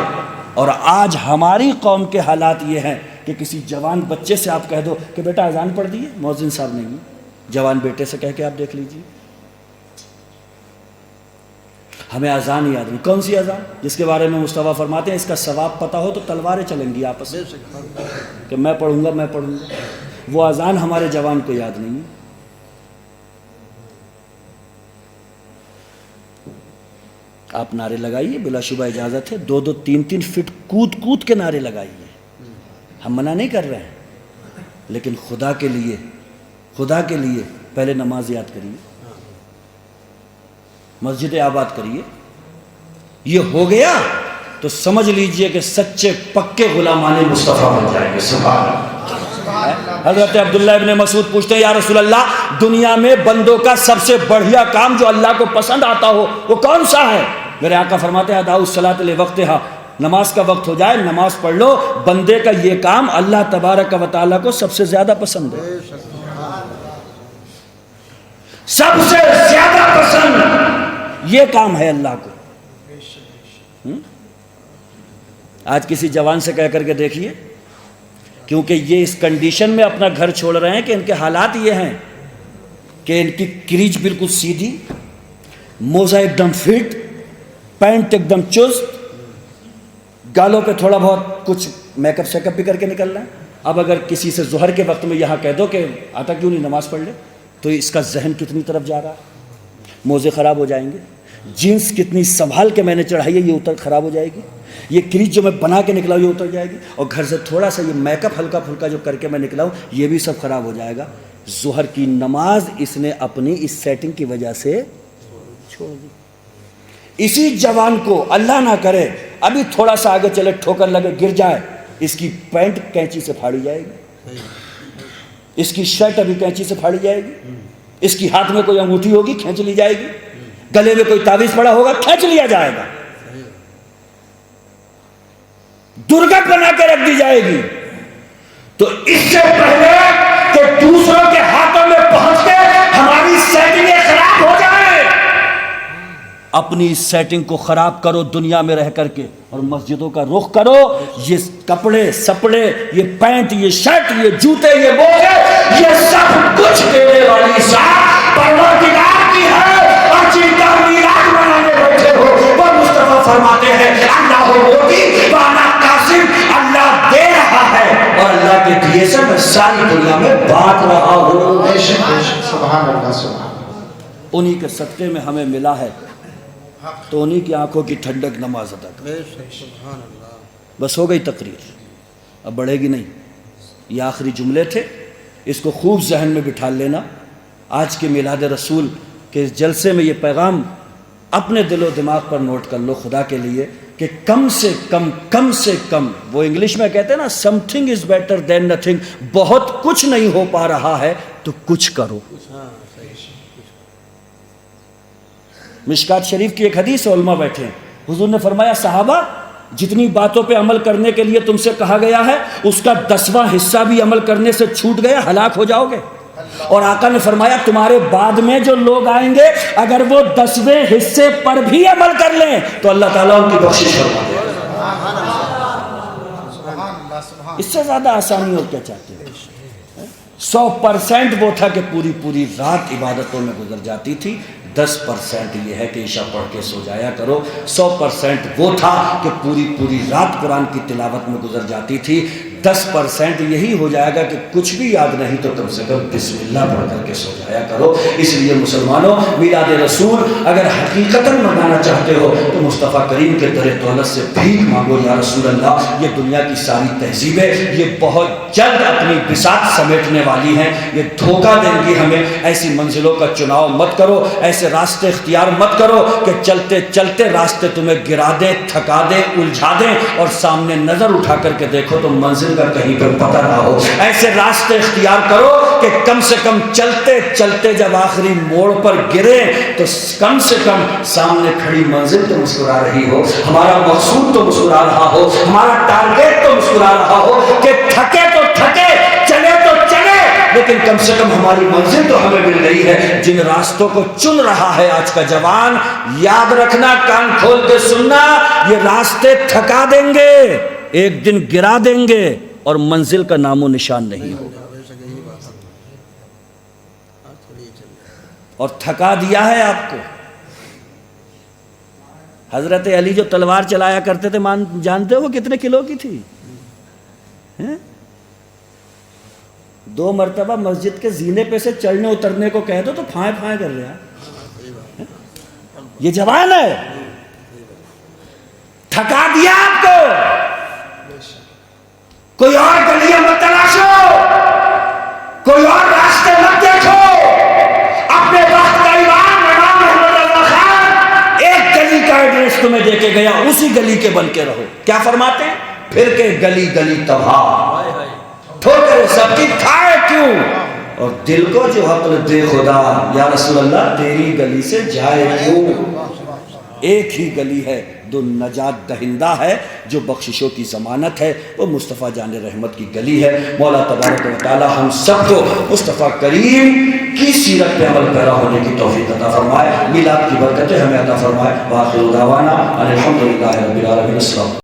اور آج ہماری قوم کے حالات یہ ہیں کہ کسی جوان بچے سے آپ کہہ دو کہ بیٹا اذان پڑھ دیے, مؤذن صاحب نہیں, جوان بیٹے سے کہہ کے آپ دیکھ لیجیے. ہمیں اذان یاد نہیں. کون سی اذان؟ جس کے بارے میں مصطفیٰ فرماتے ہیں اس کا ثواب پتہ ہو تو تلواریں چلیں گی آپس میں کہ میں پڑھوں گا میں پڑھوں گا. وہ اذان ہمارے جوان کو یاد نہیں ہے. آپ نعرے لگائیے, بلا شبہ اجازت ہے, 2-2 3-3 فٹ کود کود کے نعرے لگائیے, ہم منع نہیں کر رہے ہیں, لیکن خدا کے لیے پہلے نماز یاد کریے, مسجد آباد کریے. یہ ہو گیا تو سمجھ لیجئے کہ سچے پکے غلامان مصطفیٰ بن جائیں گے. سبحان اللہ. حضرت عبداللہ ابن مسعود پوچھتے ہیں یا رسول اللہ, دنیا میں بندوں کا سب سے بڑھیا کام جو اللہ کو پسند آتا ہو وہ کون سا ہے؟ میرے آقا فرماتے ہیں اداء الصلاۃ لوقتہا, نماز کا وقت ہو جائے نماز پڑھ لو. بندے کا یہ کام اللہ تبارک و تعالیٰ کو سب سے زیادہ پسند ہے, سب سے زیادہ پسند یہ کام ہے اللہ کو. آج کسی جوان سے کہہ کر کے دیکھیے, کیونکہ یہ اس کنڈیشن میں اپنا گھر چھوڑ رہے ہیں کہ ان کے حالات یہ ہیں کہ ان کی کریج بالکل سیدھی, موزہ ایک دم فٹ, پینٹ ایک دم چست, گالوں پہ تھوڑا بہت کچھ میک اپ شیک اپ بھی کر کے نکل رہا ہے. اب اگر کسی سے ظہر کے وقت میں یہاں کہہ دو کہ آتا کیوں نہیں نماز پڑھ لے, تو اس کا ذہن کتنی طرف جا رہا ہے, موزے خراب ہو جائیں گے, جینس کتنی سنبھال کے میں نے چڑھائی ہے یہ خراب ہو جائے گی, یہ کریج جو میں بنا کے نکلا ہوں یہ اتر جائے گی, اور گھر سے تھوڑا سا یہ میک اپ ہلکا پھلکا جو کر کے میں نکلا ہوں یہ بھی سب خراب ہو جائے گا. ظہر کی نماز اس نے اپنی اس سیٹنگ کی وجہ سے چھوڑ دی. اسی جوان کو اللہ نہ کرے ابھی تھوڑا سا آگے چلے ٹھوکر لگے گر جائے, اس کی پینٹ کینچی سے پھاڑی جائے گی, اس کی شرٹ ابھی کینچی سے پھاڑی جائے گی, اس کی ہاتھ میں کوئی انگوٹھی ہوگی کھینچ لی جائے گی, گلے میں کوئی تعویذ پڑا ہوگا کھینچ لیا جائے گا, درگت بنا کے رکھ دی جائے گی. تو اس سے پہلے کہ دوسروں کے ہاتھوں میں پہنچ کے ہماری سیٹنگیں خراب ہو جائیں, اپنی سیٹنگ کو خراب کرو دنیا میں رہ کر کے, اور مسجدوں کا رخ کرو. یہ کپڑے سپڑے, یہ پینٹ, یہ شرٹ, یہ جوتے, یہ موزے, یہ سب کچھ دینے والی ذات پروردگار کی ہے, اور جن کا میراث بنانے بیٹھے ہو وہ مصطفیٰ فرماتے ہیں اللہ موتی وانا قاسم, اللہ دے رہا ہے اور اللہ کے دیے سے میں ساری دنیا میں بانٹ رہا ہوں. سبحان اللہ. سبحان انہی کے صدقے میں ہمیں ملا ہے, تو انہی کی آنکھوں کی ٹھنڈک نماز ادا کرو. بس ہو گئی تقریر, اب بڑھے گی نہیں. یہ آخری جملے تھے, اس کو خوب ذہن میں بٹھا لینا. آج کے میلاد رسول کے اس جلسے میں یہ پیغام اپنے دل و دماغ پر نوٹ کر لو خدا کے لیے کہ کم سے کم وہ انگلش میں کہتے ہیں نا some thing is better than nothing, بہت کچھ نہیں ہو پا رہا ہے تو کچھ کرو. مشکات شریف کی ایک حدیث, علماء بیٹھے ہیں, حضور نے فرمایا صحابہ جتنی باتوں پہ عمل کرنے کے لیے تم سے کہا گیا ہے اس کا 10واں حصہ بھی عمل کرنے سے چھوٹ گیا ہلاک ہو جاؤ گے. اور آقا نے فرمایا تمہارے بعد میں جو لوگ آئیں گے اگر وہ 10ویں حصے پر بھی عمل کر لیں تو اللہ تعالیٰ ان کی بخشش فرما دے. اس سے زیادہ آسانی اور کیا چاہتے ہیں؟ 100% وہ تھا کہ پوری رات عبادتوں میں گزر جاتی تھی, 10% یہ ہے کہ عشاء پڑھ کے سو جایا کرو. 100% وہ تھا کہ پوری رات قرآن کی تلاوت میں گزر جاتی تھی. 10% یہی ہو جائے گا کہ کچھ بھی یاد نہیں تو کم سے کم بسم اللہ پڑھ کر کے سو جایا کرو۔ اس لیے مسلمانوں، میلاد رسول اگر حقیقتاً منانا چاہتے ہو تو مصطفیٰ کریم کے در دولت سے بھیک مانگو، یا رسول اللہ یہ دنیا کی ساری تہذیبیں یہ بہت جلد اپنی بساط سمیٹنے والی ہیں، یہ دھوکہ دیں گی ہمیں۔ ایسی منزلوں کا چناؤ مت کرو، ایسے راستے اختیار مت کرو کہ چلتے چلتے راستے تمہیں گرا دیں، تھکا دیں، الجھا دیں، اور سامنے نظر اٹھا کر کے دیکھو تو منزل کا کہیں پر پتہ نہ ہو۔ ایسے راستے اختیار کرو کہ کم سے کم چلتے چلتے جب آخری موڑ پر گرے تو کم سے کم سامنے کھڑی منزل تو مسکرا رہی ہو، ہمارا مقصود تو مسکرا رہا ہو، ہمارا ٹارگیٹ تو مسکرا رہا ہو کہ تھکے تو تھکے، چلے تو چلے، لیکن کم سے کم ہماری منزل تو ہمیں مل گئی ہے۔ جن راستوں کو چن رہا ہے آج کا جوان، یاد رکھنا، کان کھول کے سننا، یہ راستے تھکا دیں گے، ایک دن گرا دیں گے اور منزل کا نام و نشان نہیں ہوگا۔ اور تھکا دیا ہے آپ کو۔ حضرت علی جو تلوار چلایا کرتے تھے جانتے ہو وہ کتنے کلو کی تھی؟ 2 مرتبہ مسجد کے زینے پہ سے چڑھنے اترنے کو کہہ دو تو پھائیں پھائیں کر رہا۔ یہ جوان ہے، تھکا دیا آپ کو۔ کوئی اور گلیاں مت تلاشو، کوئی اور راستے مت دیکھو، اپنے وقت کا امام محمد اللہ خان ایک گلی کا ایڈریس تمہیں دے کے گیا، اسی گلی کے بن کے رہو۔ کیا فرماتے ہیں؟ پھر کے گلی گلی تباہ، ٹھوکریں سب کی کھائے کیوں، اور دل کو جو عقل دے خدا، یا رسول اللہ تیری گلی سے جائے کیوں۔ ایک ہی گلی ہے جو نجات دہندہ ہے، جو بخششوں کی ضمانت ہے، وہ مصطفیٰ جان رحمت کی گلی ہے۔ مولا تبارک و تعالی ہم سب کو مصطفیٰ کریم کی سیرت پہ عمل پیرا ہونے کی توفیق عطا فرمائے، میلاد کی برکتیں ہمیں عطا فرمائے۔ وآخر دعوانا ان الحمدللہ رب العالمین۔ السلام۔